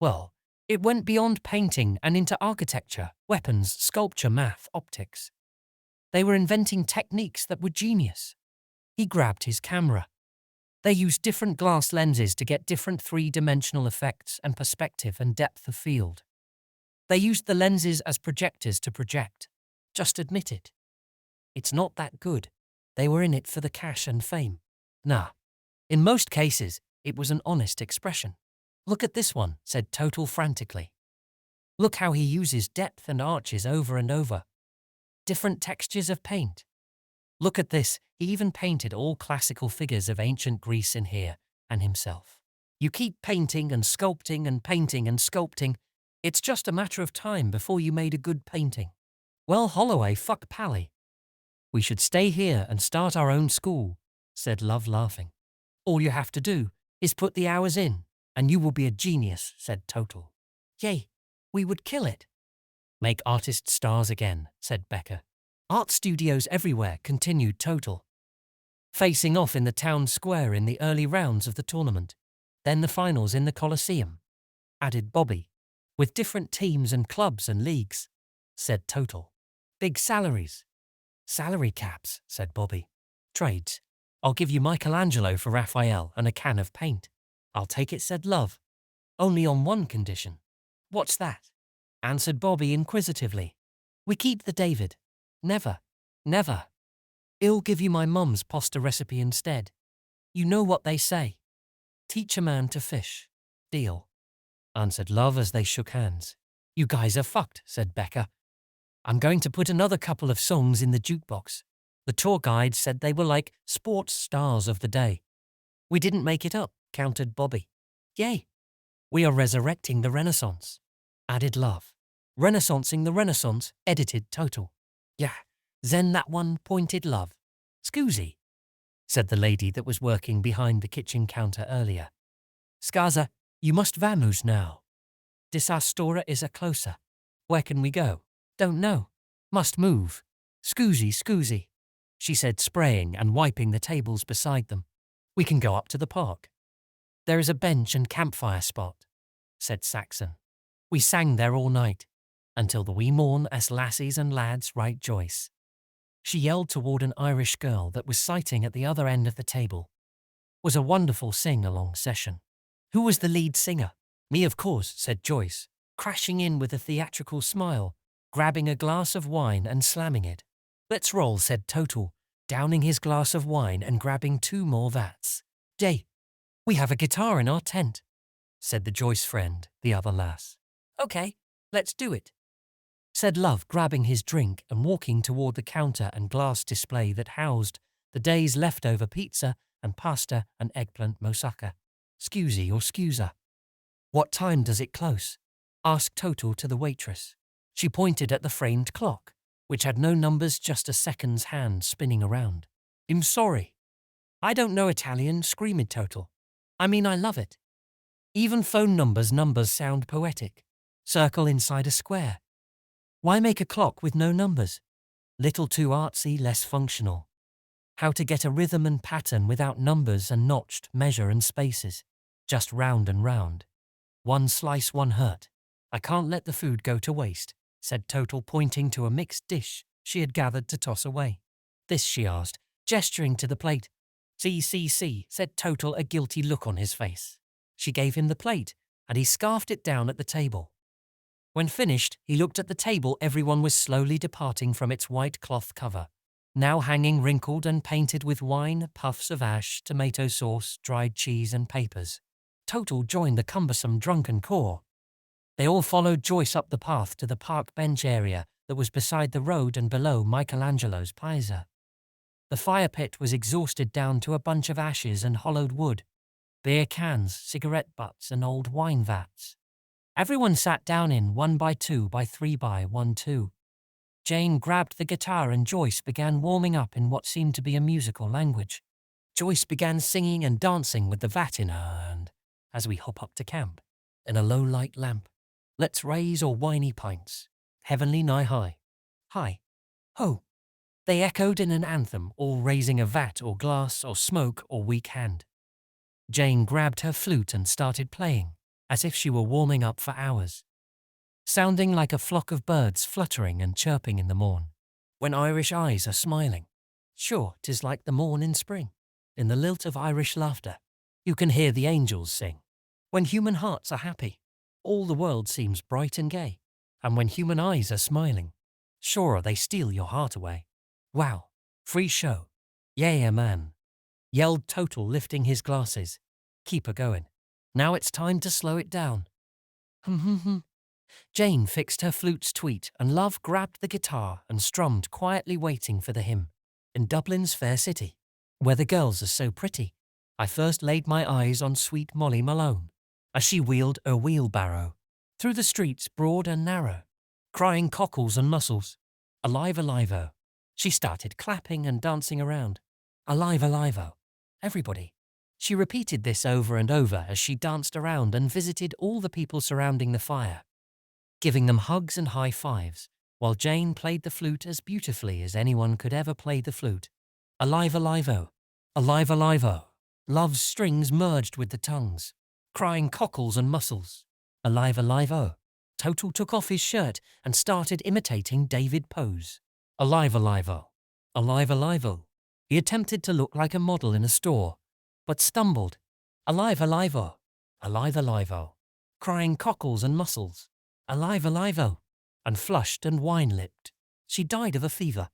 Well, it went beyond painting and into architecture, weapons, sculpture, math, optics. They were inventing techniques that were genius. He grabbed his camera. They used different glass lenses to get different three-dimensional effects and perspective and depth of field. They used the lenses as projectors to project. Just admit it. It's not that good. They were in it for the cash and fame. Nah. In most cases, it was an honest expression. Look at this one, said Total frantically. Look how he uses depth and arches over and over. Different textures of paint. Look at this, he even painted all classical figures of ancient Greece in here, and himself. You keep painting and sculpting and painting and sculpting. It's just a matter of time before you made a good painting. Well, Holloway, fuck Pally. We should stay here and start our own school, said Love, laughing. All you have to do is put the hours in, and you will be a genius, said Total. Yay, we would kill it. Make artists stars again, said Becca. Art studios everywhere, continued Total. Facing off in the town square in the early rounds of the tournament, then the finals in the Colosseum, added Bobby. With different teams and clubs and leagues, said Total. Big salaries. Salary caps, said Bobby. Trades. I'll give you Michelangelo for Raphael and a can of paint. I'll take it, said Love. Only on one condition. What's that? Answered Bobby inquisitively. We keep the David. Never. Never. I'll give you my mum's pasta recipe instead. You know what they say. Teach a man to fish. Deal. Answered Love as they shook hands. You guys are fucked, said Becca. I'm going to put another couple of songs in the jukebox. The tour guide said they were like sports stars of the day. We didn't make it up, countered Bobby. Yay! We are resurrecting the Renaissance, added Love. Renaissancing the Renaissance, edited Total. Yeah, zen that one, pointed Love. Scusi, said the lady that was working behind the kitchen counter earlier. Scaza, you must vamoose now. Disastora is a closer. Where can we go? Don't know. Must move. Scusi, she said, spraying and wiping the tables beside them. We can go up to the park. There is a bench and campfire spot, said Saxon. We sang there all night, until the wee morn as lassies and lads write Joyce. She yelled toward an Irish girl that was sighting at the other end of the table. Was a wonderful sing-along session. Who was the lead singer? Me, of course, said Joyce, crashing in with a theatrical smile, grabbing a glass of wine and slamming it. Let's roll, said Total, downing his glass of wine and grabbing 2 more vats. Jay, we have a guitar in our tent, said the Joyce friend, the other lass. Okay, let's do it, said Love, grabbing his drink and walking toward the counter and glass display that housed the day's leftover pizza and pasta and eggplant moussaka. Scusi or scusa. What time does it close? Asked Total to the waitress. She pointed at the framed clock, which had no numbers, just a seconds hand spinning around. I'm sorry. I don't know Italian, screamed Total. I mean, I love it. Even phone numbers sound poetic. Circle inside a square. Why make a clock with no numbers? Little too artsy, less functional. How to get a rhythm and pattern without numbers and notched measure and spaces. Just round and round. One slice, one hurt. I can't let the food go to waste, said Total, pointing to a mixed dish she had gathered to toss away. This, she asked, gesturing to the plate. See, said Total, a guilty look on his face. She gave him the plate, and he scarfed it down at the table. When finished, he looked at the table. Everyone was slowly departing from its white cloth cover, now hanging wrinkled and painted with wine, puffs of ash, tomato sauce, dried cheese and papers. Total joined the cumbersome drunken core. They all followed Joyce up the path to the park bench area that was beside the road and below Michelangelo's Piazza. The fire pit was exhausted down to a bunch of ashes and hollowed wood, beer cans, cigarette butts and old wine vats. Everyone sat down in 1 by 2 by 3 by 1 2. Jane grabbed the guitar and Joyce began warming up in what seemed to be a musical language. Joyce began singing and dancing with the vat in her hand as we hop up to camp, in a low-light lamp. Let's raise our whiny pints, heavenly nigh high. Hi, ho. They echoed in an anthem, all raising a vat or glass or smoke or weak hand. Jane grabbed her flute and started playing, as if she were warming up for hours, sounding like a flock of birds fluttering and chirping in the morn, when Irish eyes are smiling. Sure, 'tis like the morn in spring. In the lilt of Irish laughter, you can hear the angels sing. When human hearts are happy, all the world seems bright and gay. And when human eyes are smiling, sure they steal your heart away. Wow, free show. Yeah, man, yelled Total, lifting his glasses. Keep her going. Now it's time to slow it down. Jane fixed her flute's tweet and Love grabbed the guitar and strummed, quietly waiting for the hymn. In Dublin's fair city, where the girls are so pretty, I first laid my eyes on sweet Molly Malone, as she wheeled her wheelbarrow through the streets broad and narrow, crying cockles and mussels. Alive, alive-o. She started clapping and dancing around. Alive, alive-o. Everybody. She repeated this over and over as she danced around and visited all the people surrounding the fire, giving them hugs and high fives, while Jane played the flute as beautifully as anyone could ever play the flute. Alive, alive-o. Alive, alive-o. Love's strings merged with the tongues, crying cockles and mussels. Alive, alive-o. Total took off his shirt and started imitating David Pose. Alive, alive-o. Alive, alive-o. He attempted to look like a model in a store, but stumbled. Alive, alive-o. Alive, alive-o. Crying cockles and mussels. Alive, alive-o. And flushed and wine-lipped. She died of a fever,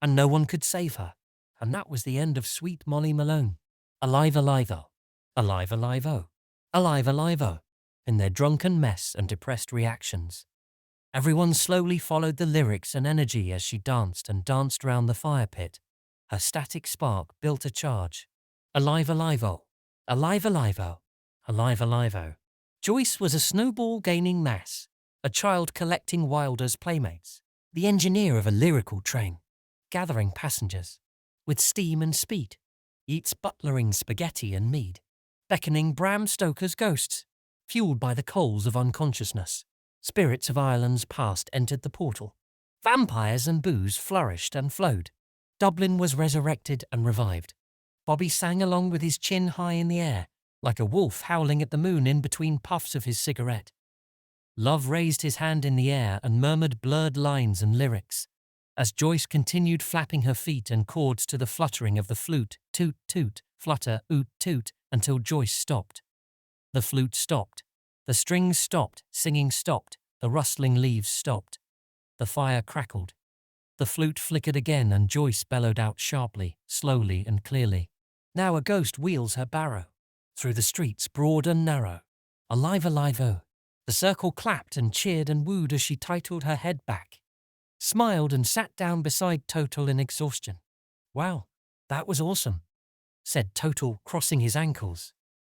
and no one could save her. And that was the end of sweet Molly Malone. Alive, alive-o. Alive, alive-o. Alive, alive-o. In their drunken mess and depressed reactions. Everyone slowly followed the lyrics and energy as she danced and danced round the fire pit. Her static spark built a charge. Alive, alive-o. Alive, alive-o. Alive, alive-o. Joyce was a snowball gaining mass, a child collecting Wilder's playmates, the engineer of a lyrical train, gathering passengers, with steam and speed, eats butlering spaghetti and mead, beckoning Bram Stoker's ghosts, fueled by the coals of unconsciousness. Spirits of Ireland's past entered the portal. Vampires and booze flourished and flowed. Dublin was resurrected and revived. Bobby sang along with his chin high in the air, like a wolf howling at the moon in between puffs of his cigarette. Love raised his hand in the air and murmured blurred lines and lyrics, as Joyce continued flapping her feet and chords to the fluttering of the flute, toot, toot, flutter, oot, toot, until Joyce stopped. The flute stopped. The strings stopped, singing stopped, the rustling leaves stopped. The fire crackled. The flute flickered again and Joyce bellowed out sharply, slowly and clearly. Now a ghost wheels her barrow through the streets broad and narrow. Alive, alive-o. The circle clapped and cheered and wooed as she titled her head back, smiled and sat down beside Total in exhaustion. Wow, that was awesome, said Total, crossing his ankles.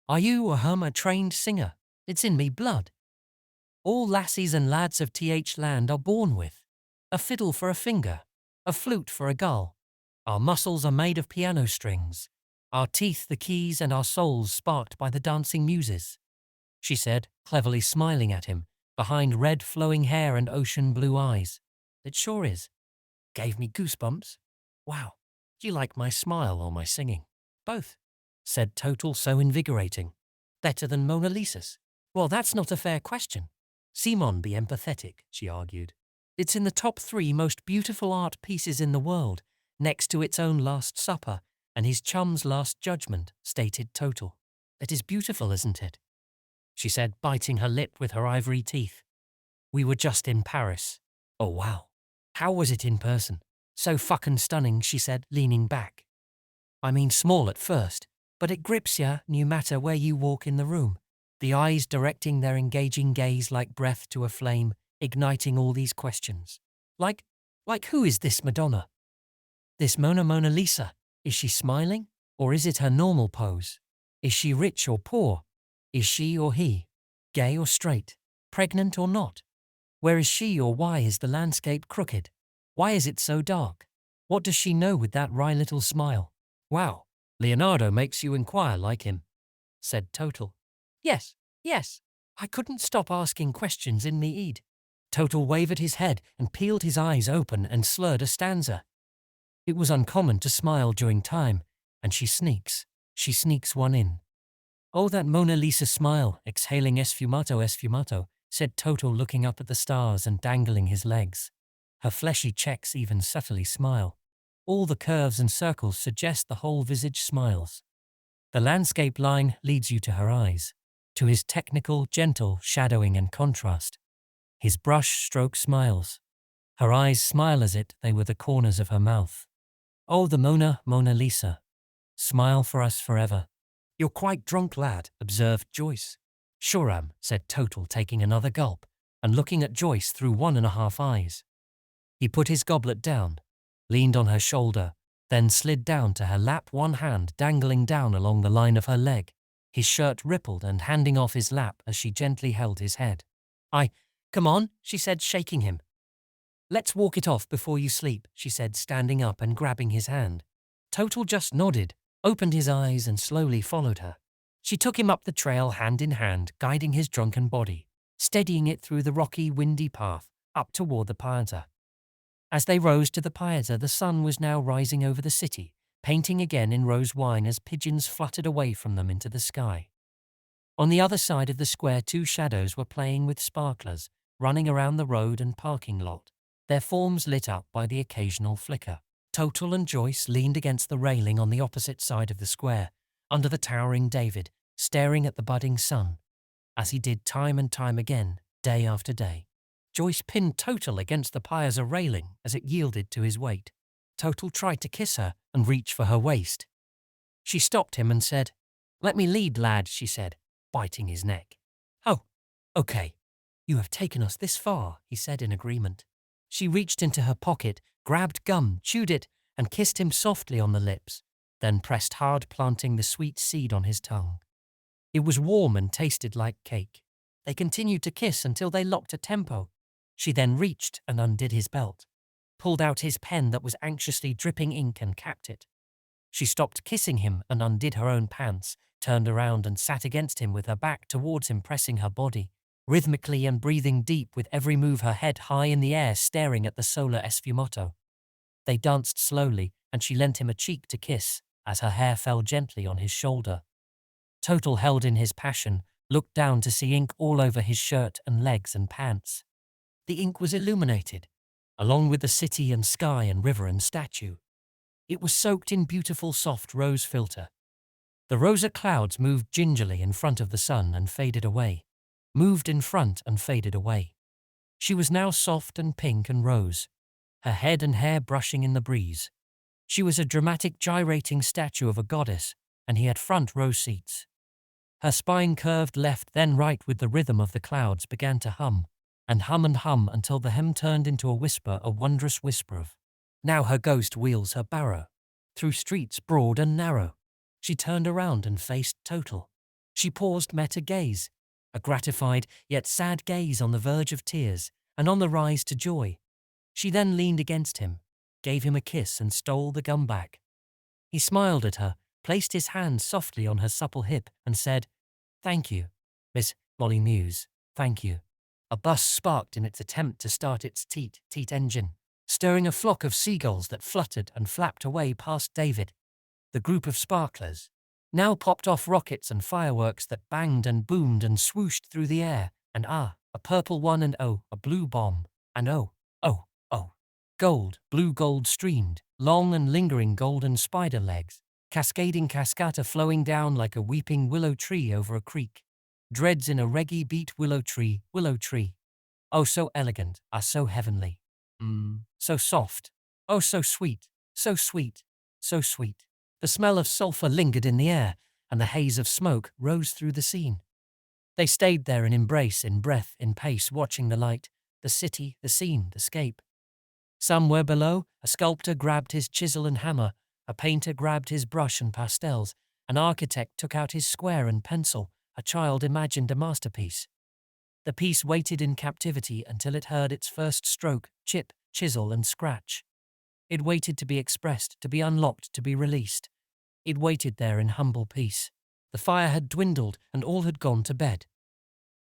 Are you or him a trained singer? It's in me blood. All lassies and lads of TH land are born with a fiddle for a finger, a flute for a gull. Our muscles are made of piano strings, our teeth the keys and our souls sparked by the dancing muses, she said, cleverly smiling at him, behind red flowing hair and ocean blue eyes. It sure is. Gave me goosebumps. Wow. Do you like my smile or my singing? Both, said Total, so invigorating. Better than Mona Lisa's. Well, that's not a fair question. Simon, be empathetic, she argued. It's in the top 3 most beautiful art pieces in the world, next to its own Last Supper and his chum's Last Judgment, stated Total. It is beautiful, isn't it? She said, biting her lip with her ivory teeth. We were just in Paris. Oh, wow. How was it in person? So fucking stunning, she said, leaning back. I mean, small at first, but it grips ya no matter where you walk in the room. The eyes directing their engaging gaze like breath to a flame, igniting all these questions. Like who is this Madonna? This Mona Lisa? Is she smiling? Or is it her normal pose? Is she rich or poor? Is she or he? Gay or straight? Pregnant or not? Where is she or why is the landscape crooked? Why is it so dark? What does she know with that wry little smile? Wow, Leonardo makes you inquire like him, said Total. Yes, yes. I couldn't stop asking questions in me Eid. Total wavered his head and peeled his eyes open and slurred a stanza. It was uncommon to smile during time, and she sneaks one in. Oh, that Mona Lisa smile, exhaling esfumato, said Total, looking up at the stars and dangling his legs. Her fleshy cheeks even subtly smile. All the curves and circles suggest the whole visage smiles. The landscape line leads you to her eyes, to his technical, gentle shadowing and contrast. His brush stroke smiles. Her eyes smile as it they were the corners of her mouth. Oh, the Mona Lisa. Smile for us forever. You're quite drunk, lad, observed Joyce. Sure am, said Total, taking another gulp and looking at Joyce through 1.5 eyes. He put his goblet down, leaned on her shoulder, then slid down to her lap, one hand dangling down along the line of her leg. His shirt rippled and handing off his lap as she gently held his head. Come on, she said, shaking him. Let's walk it off before you sleep, she said, standing up and grabbing his hand. Total just nodded, opened his eyes and slowly followed her. She took him up the trail hand in hand, guiding his drunken body, steadying it through the rocky, windy path, up toward the piazza. As they rose to the piazza, the sun was now rising over the city, painting again in rose wine as pigeons fluttered away from them into the sky. On the other side of the square, 2 shadows were playing with sparklers, running around the road and parking lot, their forms lit up by the occasional flicker. Total and Joyce leaned against the railing on the opposite side of the square, under the towering David, staring at the budding sun, as he did time and time again, day after day. Joyce pinned Total against the piazza railing as it yielded to his weight. Total tried to kiss her and reach for her waist. She stopped him and said, "Let me lead, lad," she said, biting his neck. "Oh, okay. You have taken us this far, he said in agreement. She reached into her pocket, grabbed gum, chewed it, and kissed him softly on the lips, then pressed hard, planting the sweet seed on his tongue. It was warm and tasted like cake. They continued to kiss until they locked a tempo. She then reached and undid his belt, pulled out his pen that was anxiously dripping ink and capped it. She stopped kissing him and undid her own pants, turned around and sat against him with her back towards him, pressing her body, rhythmically and breathing deep with every move, her head high in the air, staring at the solar esfumato. They danced slowly, and she lent him a cheek to kiss, as her hair fell gently on his shoulder. Total, held in his passion, looked down to see ink all over his shirt and legs and pants. The ink was illuminated, along with the city and sky and river and statue. It was soaked in beautiful soft rose filter. The rosa clouds moved gingerly in front of the sun and faded away, moved in front and faded away. She was now soft and pink and rose, her head and hair brushing in the breeze. She was a dramatic gyrating statue of a goddess, and he had front row seats. Her spine curved left then right with the rhythm of the clouds, began to hum and hum until the hem turned into a whisper, a wondrous whisper of, now her ghost wheels her barrow through streets broad and narrow. She turned around and faced Total. She paused, met a gaze, a gratified yet sad gaze on the verge of tears and on the rise to joy. She then leaned against him, gave him a kiss and stole the gum back. He smiled at her, placed his hand softly on her supple hip and said, "Thank you, Miss Molly Muse, thank you." A bus sparked in its attempt to start its teat engine, stirring a flock of seagulls that fluttered and flapped away past David. The group of sparklers now popped off rockets and fireworks that banged and boomed and swooshed through the air, and a purple one, and a blue bomb, and gold, blue gold streamed, long and lingering golden spider legs, cascading cascata flowing down like a weeping willow tree over a creek. Dreads in a reggae beat, willow tree, oh so elegant, so heavenly, so soft, oh so sweet, so sweet, so sweet. The smell of sulphur lingered in the air, and the haze of smoke rose through the scene. They stayed there in embrace, in breath, in pace, watching the light, the city, the scene, the scape. Somewhere below, a sculptor grabbed his chisel and hammer, a painter grabbed his brush and pastels, an architect took out his square and pencil, a child imagined a masterpiece. The piece waited in captivity until it heard its first stroke, chip, chisel, and scratch. It waited to be expressed, to be unlocked, to be released. It waited there in humble peace. The fire had dwindled and all had gone to bed.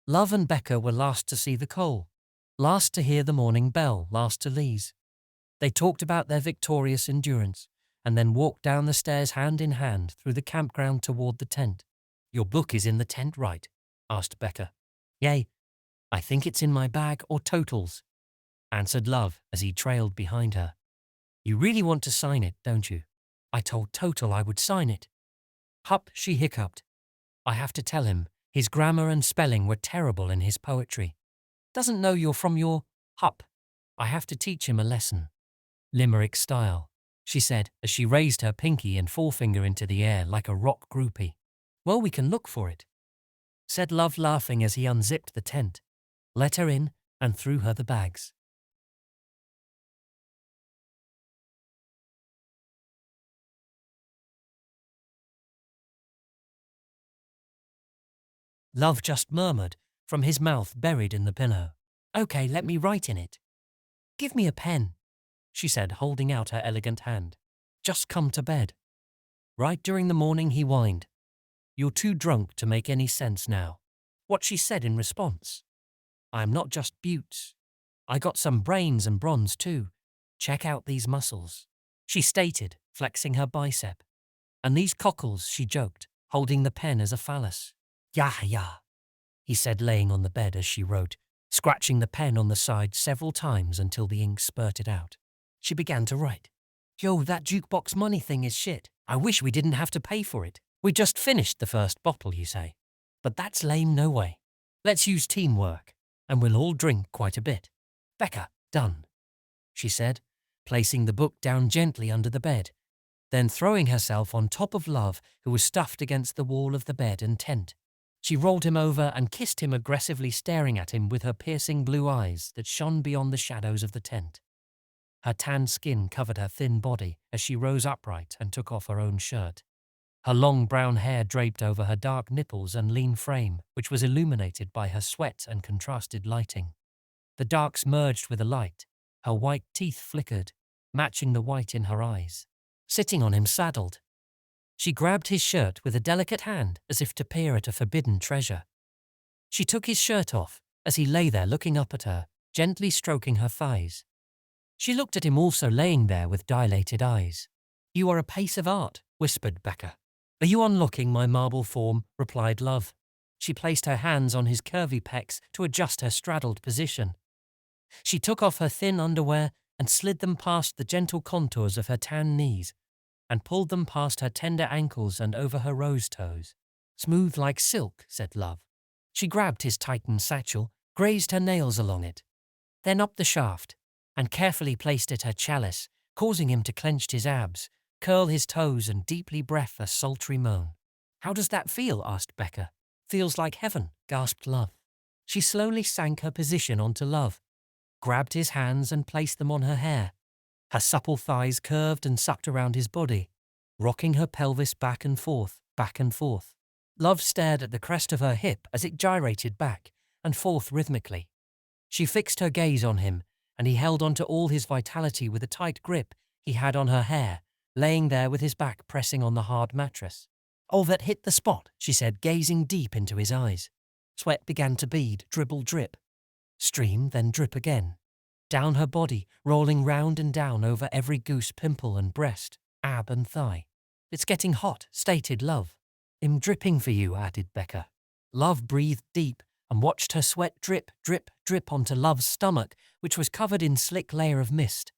Love and Becca were last to see the coal, last to hear the morning bell, last to leave. They talked about their victorious endurance, and then walked down the stairs hand in hand through the campground toward the tent. "Your book is in the tent, right?" asked Becca. "Yay, I think it's in my bag or Total's," answered Love as he trailed behind her. "You really want to sign it, don't you? I told Total I would sign it." "Hup," she hiccuped. "I have to tell him. His grammar and spelling were terrible in his poetry. Doesn't know you're from your Hup. I have to teach him a lesson. Limerick style," she said as she raised her pinky and forefinger into the air like a rock groupie. "Well, we can look for it," said Love, laughing as he unzipped the tent, let her in, and threw her the bags. Love just murmured, from his mouth buried in the pillow, "Okay, let me write in it." "Give me a pen," she said, holding out her elegant hand. "Just come to bed." Right during the morning he whined, "You're too drunk to make any sense now." What she said in response, "I am not just buttes. I got some brains and bronze too. Check out these muscles," she stated, flexing her bicep. "And these cockles," she joked, holding the pen as a phallus. "Yah," he said, laying on the bed as she wrote, scratching the pen on the side several times until the ink spurted out. She began to write. "Yo, that jukebox money thing is shit. I wish we didn't have to pay for it. We just finished the first bottle, you say. But that's lame, no way. Let's use teamwork, and we'll all drink quite a bit. Becca, done," she said, placing the book down gently under the bed, then throwing herself on top of Love, who was stuffed against the wall of the bed and tent. She rolled him over and kissed him, aggressively staring at him with her piercing blue eyes that shone beyond the shadows of the tent. Her tanned skin covered her thin body as she rose upright and took off her own shirt. Her long brown hair draped over her dark nipples and lean frame, which was illuminated by her sweat and contrasted lighting. The darks merged with the light. Her white teeth flickered, matching the white in her eyes. Sitting on him saddled, she grabbed his shirt with a delicate hand as if to peer at a forbidden treasure. She took his shirt off as he lay there looking up at her, gently stroking her thighs. She looked at him, also laying there with dilated eyes. "You are a piece of art," whispered Becca. "Are you unlocking my marble form?" replied Love. She placed her hands on his curvy pecs to adjust her straddled position. She took off her thin underwear and slid them past the gentle contours of her tan knees and pulled them past her tender ankles and over her rose toes. "Smooth like silk," said Love. She grabbed his tightened satchel, grazed her nails along it, then up the shaft, and carefully placed it her chalice, causing him to clench his abs, curl his toes, and deeply breath a sultry moan. "How does that feel?" asked Becca. "Feels like heaven," gasped Love. She slowly sank her position onto Love, grabbed his hands and placed them on her hair. Her supple thighs curved and sucked around his body, rocking her pelvis back and forth, back and forth. Love stared at the crest of her hip as it gyrated back and forth rhythmically. She fixed her gaze on him, and he held onto all his vitality with a tight grip he had on her hair, laying there with his back pressing on the hard mattress. "Oh, that hit the spot," she said, gazing deep into his eyes. Sweat began to bead, dribble, drip. Stream, then drip again. Down her body, rolling round and down over every goose pimple and breast, ab and thigh. "It's getting hot," stated Love. "I'm dripping for you," added Becca. Love breathed deep and watched her sweat drip, drip, drip onto Love's stomach, which was covered in slick layer of mist.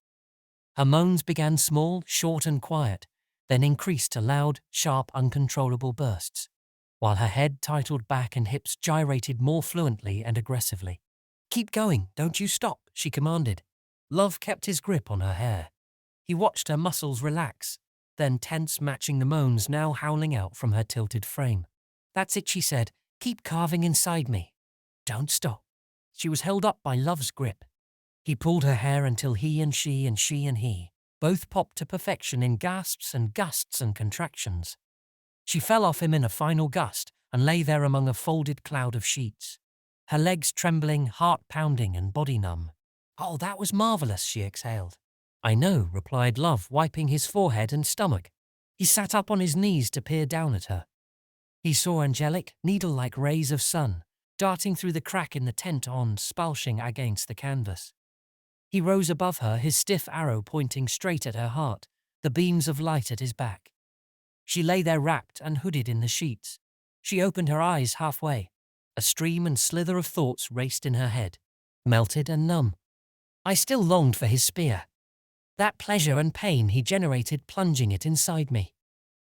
Her moans began small, short and quiet, then increased to loud, sharp, uncontrollable bursts, while her head titled back and hips gyrated more fluently and aggressively. "Keep going, don't you stop," she commanded. Love kept his grip on her hair. He watched her muscles relax, then tense, matching the moans now howling out from her tilted frame. "That's it," she said. "Keep carving inside me. Don't stop." She was held up by Love's grip. He pulled her hair until he and she and she and he both popped to perfection in gasps and gusts and contractions. She fell off him in a final gust and lay there among a folded cloud of sheets, her legs trembling, heart pounding and body numb. "Oh, that was marvelous," she exhaled. "I know," replied Love, wiping his forehead and stomach. He sat up on his knees to peer down at her. He saw angelic, needle-like rays of sun darting through the crack in the tent on, spalshing against the canvas. He rose above her, his stiff arrow pointing straight at her heart, the beams of light at his back. She lay there wrapped and hooded in the sheets. She opened her eyes halfway. A stream and slither of thoughts raced in her head, melted and numb. I still longed for his spear. That pleasure and pain he generated, plunging it inside me,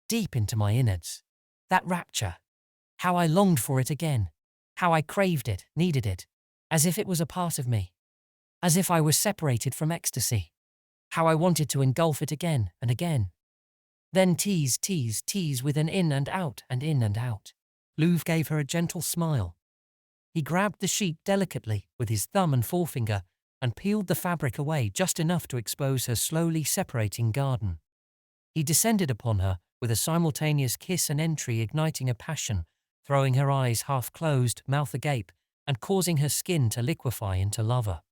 deep into my innards. That rapture. How I longed for it again. How I craved it, needed it, as if it was a part of me. As if I was separated from ecstasy. How I wanted to engulf it again and again. Then tease, tease, tease with an in and out and in and out. Louvre gave her a gentle smile. He grabbed the sheet delicately with his thumb and forefinger and peeled the fabric away just enough to expose her slowly separating garden. He descended upon her with a simultaneous kiss and entry, igniting a passion, throwing her eyes half closed, mouth agape, and causing her skin to liquefy into lava.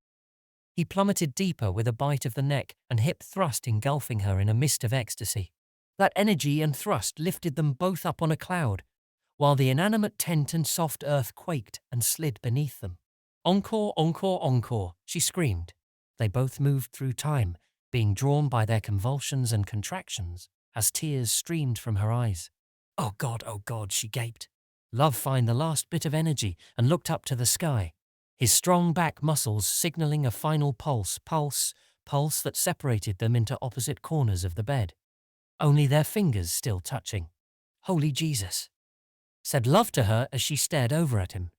He plummeted deeper with a bite of the neck and hip thrust, engulfing her in a mist of ecstasy. That energy and thrust lifted them both up on a cloud, while the inanimate tent and soft earth quaked and slid beneath them. "Encore, encore, encore," she screamed. They both moved through time, being drawn by their convulsions and contractions as tears streamed from her eyes. Oh God," she gaped. Love found the last bit of energy and looked up to the sky, his strong back muscles signaling a final pulse that separated them into opposite corners of the bed, only their fingers still touching. "Holy Jesus," said Love to her as she stared over at him.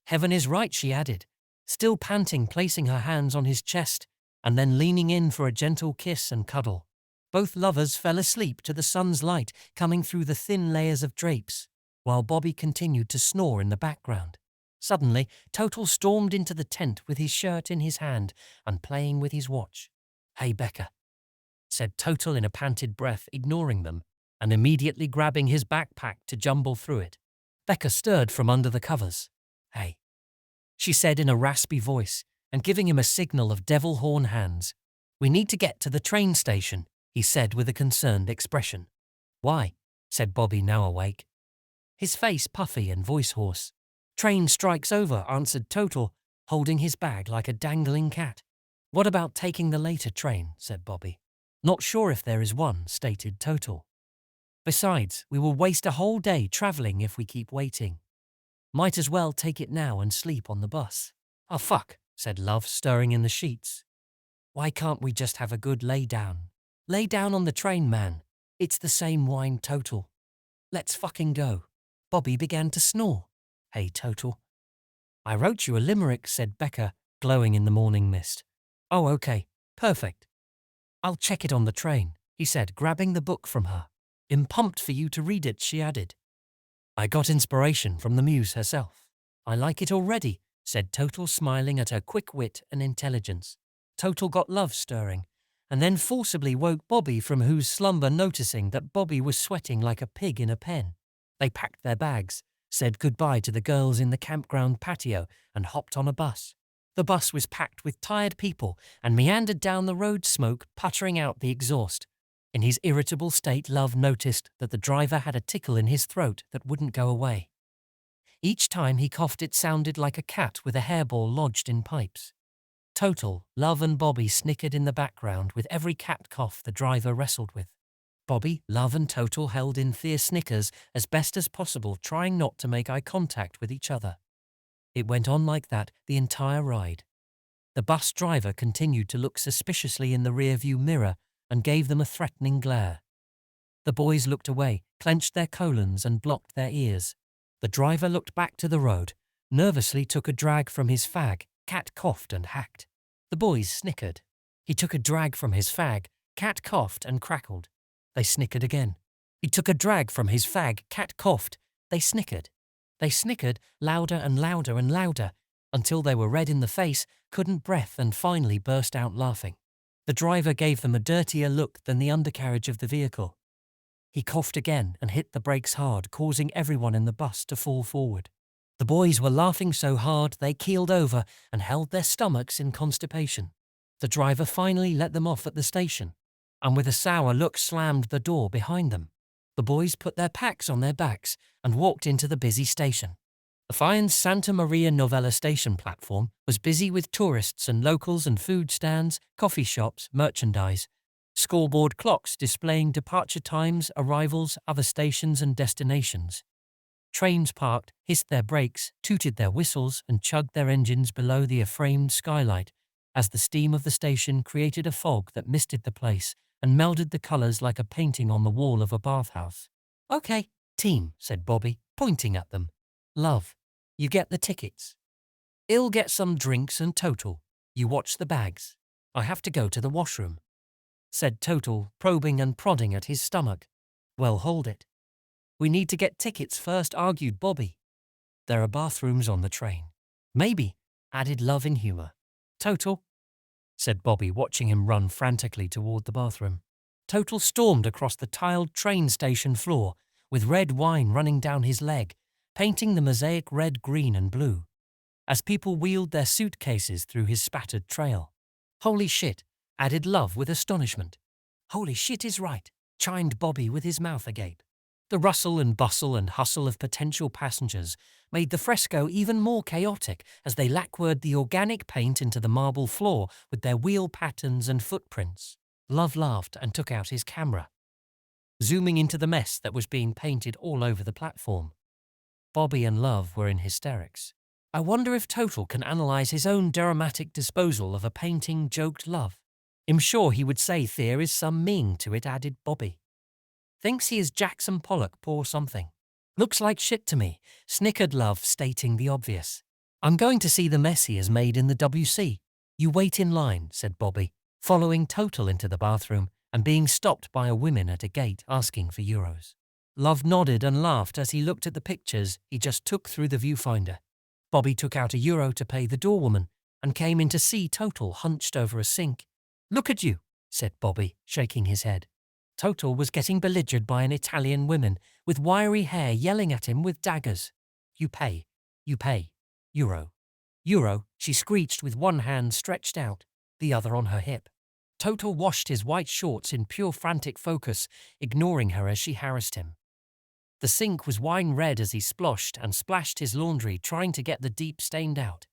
"Heaven is right," she added, still panting, placing her hands on his chest and then leaning in for a gentle kiss and cuddle. Both lovers fell asleep to the sun's light coming through the thin layers of drapes, while Bobby continued to snore in the background. Suddenly, Total stormed into the tent with his shirt in his hand and playing with his watch. "Hey, Becca," said Total in a panted breath, ignoring them, and immediately grabbing his backpack to jumble through it. Becca stirred from under the covers. "Hey," she said in a raspy voice, and giving him a signal of devil horn hands. "We need to get to the train station," he said with a concerned expression. "Why?" said Bobby, now awake, his face puffy and voice hoarse. "Train strikes over," answered Total, holding his bag like a dangling cat. "What about taking the later train?" said Bobby. "Not sure if there is one," stated Total. "Besides, we will waste a whole day traveling if we keep waiting. Might as well take it now and sleep on the bus." "Oh, fuck," said Love, stirring in the sheets. "Why can't we just have a good lay down? Lay down on the train, man. It's the same wine, Total. Let's fucking go." Bobby began to snore. "Hey, Total." "I wrote you a limerick," said Becca, glowing in the morning mist. "Oh, okay. Perfect. I'll check it on the train," he said, grabbing the book from her. "I'm pumped for you to read it," she added. "I got inspiration from the muse herself." "I like it already," said Total, smiling at her quick wit and intelligence. Total got Love stirring, and then forcibly woke Bobby from whose slumber, noticing that Bobby was sweating like a pig in a pen. They packed their bags, said goodbye to the girls in the campground patio, and hopped on a bus. The bus was packed with tired people and meandered down the road, smoke puttering out the exhaust. In his irritable state, Love noticed that the driver had a tickle in his throat that wouldn't go away. Each time he coughed, it sounded like a cat with a hairball lodged in pipes. Total, Love and Bobby snickered in the background with every cat cough the driver wrestled with. Bobby, Love and Total held in fierce snickers as best as possible, trying not to make eye contact with each other. It went on like that the entire ride. The bus driver continued to look suspiciously in the rearview mirror and gave them a threatening glare. The boys looked away, clenched their colons and blocked their ears. The driver looked back to the road, nervously took a drag from his fag, cat coughed and hacked. The boys snickered. He took a drag from his fag, cat coughed and crackled. They snickered again. He took a drag from his fag, cat coughed. They snickered. They snickered louder and louder and louder, until they were red in the face, couldn't breathe, and finally burst out laughing. The driver gave them a dirtier look than the undercarriage of the vehicle. He coughed again and hit the brakes hard, causing everyone in the bus to fall forward. The boys were laughing so hard they keeled over and held their stomachs in constipation. The driver finally let them off at the station, and with a sour look slammed the door behind them. The boys put their packs on their backs and walked into the busy station. The Firenze Santa Maria Novella station platform was busy with tourists and locals and food stands, coffee shops, merchandise, scoreboard clocks displaying departure times, arrivals, other stations and destinations. Trains parked, hissed their brakes, tooted their whistles, and chugged their engines below the framed skylight as the steam of the station created a fog that misted the place and melded the colors like a painting on the wall of a bathhouse. "Okay, team," said Bobby, pointing at them. "Love, you get the tickets. I'll get some drinks, and Total, you watch the bags. I have to go to the washroom," said Total, probing and prodding at his stomach. "Well, hold it. We need to get tickets first," argued Bobby. "There are bathrooms on the train." "Maybe," added Love in humor. "Total," said Bobby, watching him run frantically toward the bathroom. Total stormed across the tiled train station floor, with red wine running down his leg, painting the mosaic red, green, and blue, as people wheeled their suitcases through his spattered trail. "Holy shit," added Love with astonishment. "Holy shit is right," chimed Bobby with his mouth agape. The rustle and bustle and hustle of potential passengers made the fresco even more chaotic as they lacquered the organic paint into the marble floor with their wheel patterns and footprints. Love laughed and took out his camera, zooming into the mess that was being painted all over the platform. Bobby and Love were in hysterics. "I wonder if Total can analyze his own dramatic disposal of a painting," joked Love. "I'm sure he would say there is some meaning to it," added Bobby. "Thinks he is Jackson Pollock or something." "Looks like shit to me," snickered Love, stating the obvious. "I'm going to see the mess he has made in the WC. You wait in line," said Bobby, following Total into the bathroom and being stopped by a woman at a gate asking for euros. Love nodded and laughed as he looked at the pictures he just took through the viewfinder. Bobby took out €1 to pay the doorwoman and came in to see Total hunched over a sink. "Look at you," said Bobby, shaking his head. Total was getting belligered by an Italian woman with wiry hair yelling at him with daggers. You pay, euro. Euro, she screeched with one hand stretched out, the other on her hip. Total washed his white shorts in pure frantic focus, ignoring her as she harassed him. The sink was wine red as he sploshed and splashed his laundry trying to get the deep stain out.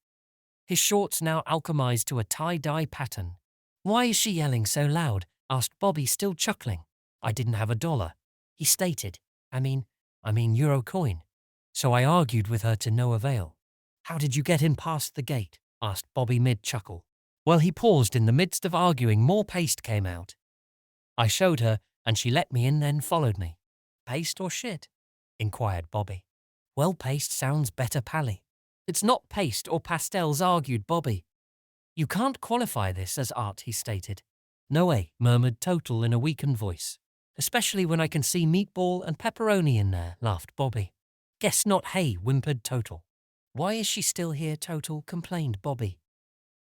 His shorts now alchemized to a tie-dye pattern. "Why is she yelling so loud?" asked Bobby, still chuckling. "I didn't have $1," he stated. I mean euro coin. So I argued with her to no avail. "How did you get in past the gate?" asked Bobby mid-chuckle. Well, he paused in the midst of arguing. More paste came out. I showed her, and she let me in, then followed me. "Paste or shit?" inquired Bobby. "Well, paste sounds better, Pally." "It's not paste or pastels," argued Bobby. "You can't qualify this as art," he stated. "No way," murmured Total in a weakened voice. "Especially when I can see meatball and pepperoni in there," laughed Bobby. "Guess not, hey," whimpered Total. "Why is she still here, Total?" complained Bobby.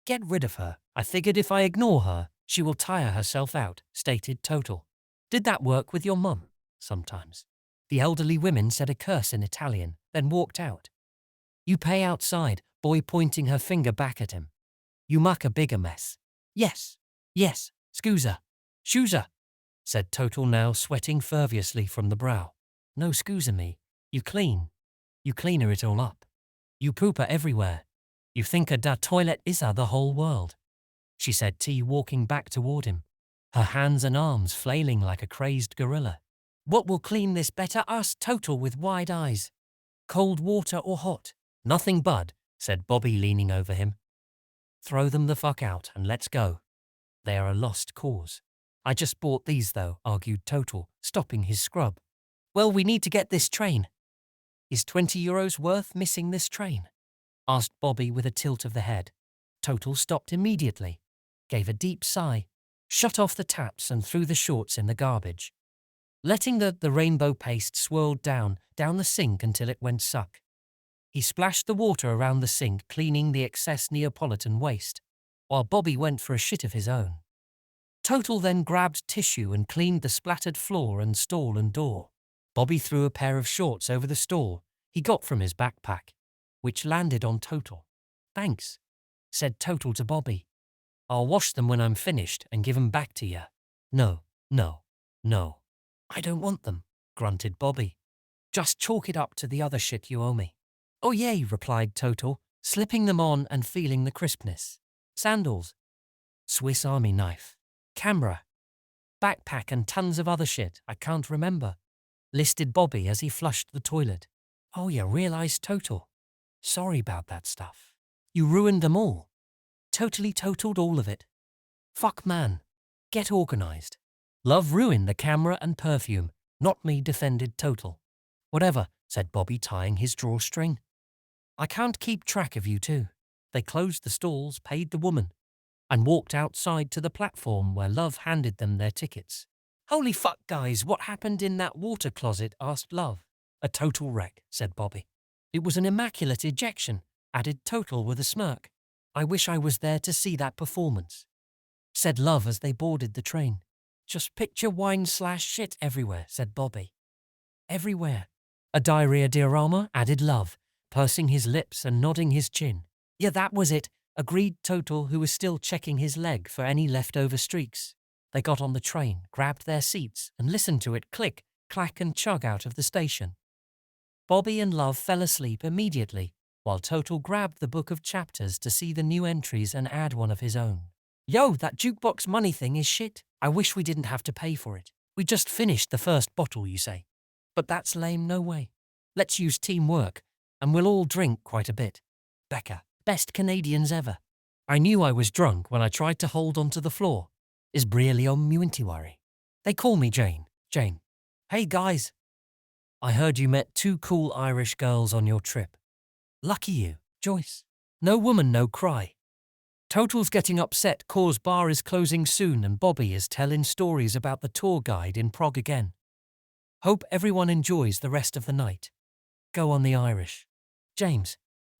"Get rid of her. I figured if I ignore her, she will tire herself out," stated Total. "Did that work with your mum?" "Sometimes." The elderly women said a curse in Italian, then walked out. "You pay outside," Boy pointing her finger back at him. "You muck a bigger mess." Yes, scusa, scusa," said Total, now sweating furiously from the brow. "No scusa me. You cleaner it all up. You pooper everywhere. You think da toilet isa the whole world," she said, walking back toward him, her hands and arms flailing like a crazed gorilla. "What will clean this better?" asked Total with wide eyes. "Cold water or hot?" "Nothing, bud," said Bobby, leaning over him. "Throw them the fuck out and let's go. They are a lost cause." "I just bought these though," argued Total, stopping his scrub. "Well, we need to get this train." "Is €20 worth missing this train?" asked Bobby with a tilt of the head. Total stopped immediately, gave a deep sigh, shut off the taps and threw the shorts in the garbage. Letting the rainbow paste swirled down the sink until it went suck. He splashed the water around the sink, cleaning the excess Neapolitan waste, while Bobby went for a shit of his own. Total then grabbed tissue and cleaned the splattered floor and stall and door. Bobby threw a pair of shorts over the stall he got from his backpack, which landed on Total. "Thanks," said Total to Bobby. "I'll wash them when I'm finished and give 'em back to you." No. "I don't want them," grunted Bobby. "Just chalk it up to the other shit you owe me." "Oh yay," replied Total, slipping them on and feeling the crispness. "Sandals, Swiss Army knife, camera, backpack and tons of other shit I can't remember," listed Bobby as he flushed the toilet. "Oh, you realize, Total? Sorry about that stuff. You ruined them all. Totally totaled all of it. Fuck, man. Get organized. Love ruined the camera and perfume, not me," defended Total. "Whatever," said Bobby, tying his drawstring. "I can't keep track of you two." They closed the stalls, paid the woman, and walked outside to the platform where Love handed them their tickets. "Holy fuck, guys, what happened in that water closet?" asked Love. "A total wreck," said Bobby. "It was an immaculate ejection," added Total with a smirk. "I wish I was there to see that performance," said Love as they boarded the train. "Just picture wine/shit everywhere," said Bobby. "Everywhere. A diarrhea diorama," added Love, pursing his lips and nodding his chin. "Yeah, that was it," agreed Total, who was still checking his leg for any leftover streaks. They got on the train, grabbed their seats, and listened to it click, clack and chug out of the station. Bobby and Love fell asleep immediately, while Total grabbed the book of chapters to see the new entries and add one of his own. "Yo, that jukebox money thing is shit. I wish we didn't have to pay for it. We just finished the first bottle, you say. But that's lame, no way. Let's use teamwork, and we'll all drink quite a bit. Becca, best Canadians ever. I knew I was drunk when I tried to hold onto the floor. Is really on Muintiwari. They call me Jane. Jane. Hey guys. I heard you met 2 cool Irish girls on your trip. Lucky you, Joyce. No woman, no cry. Total's getting upset cause bar is closing soon and Bobby is telling stories about the tour guide in Prague again. Hope everyone enjoys the rest of the night. Go on the Irish. James.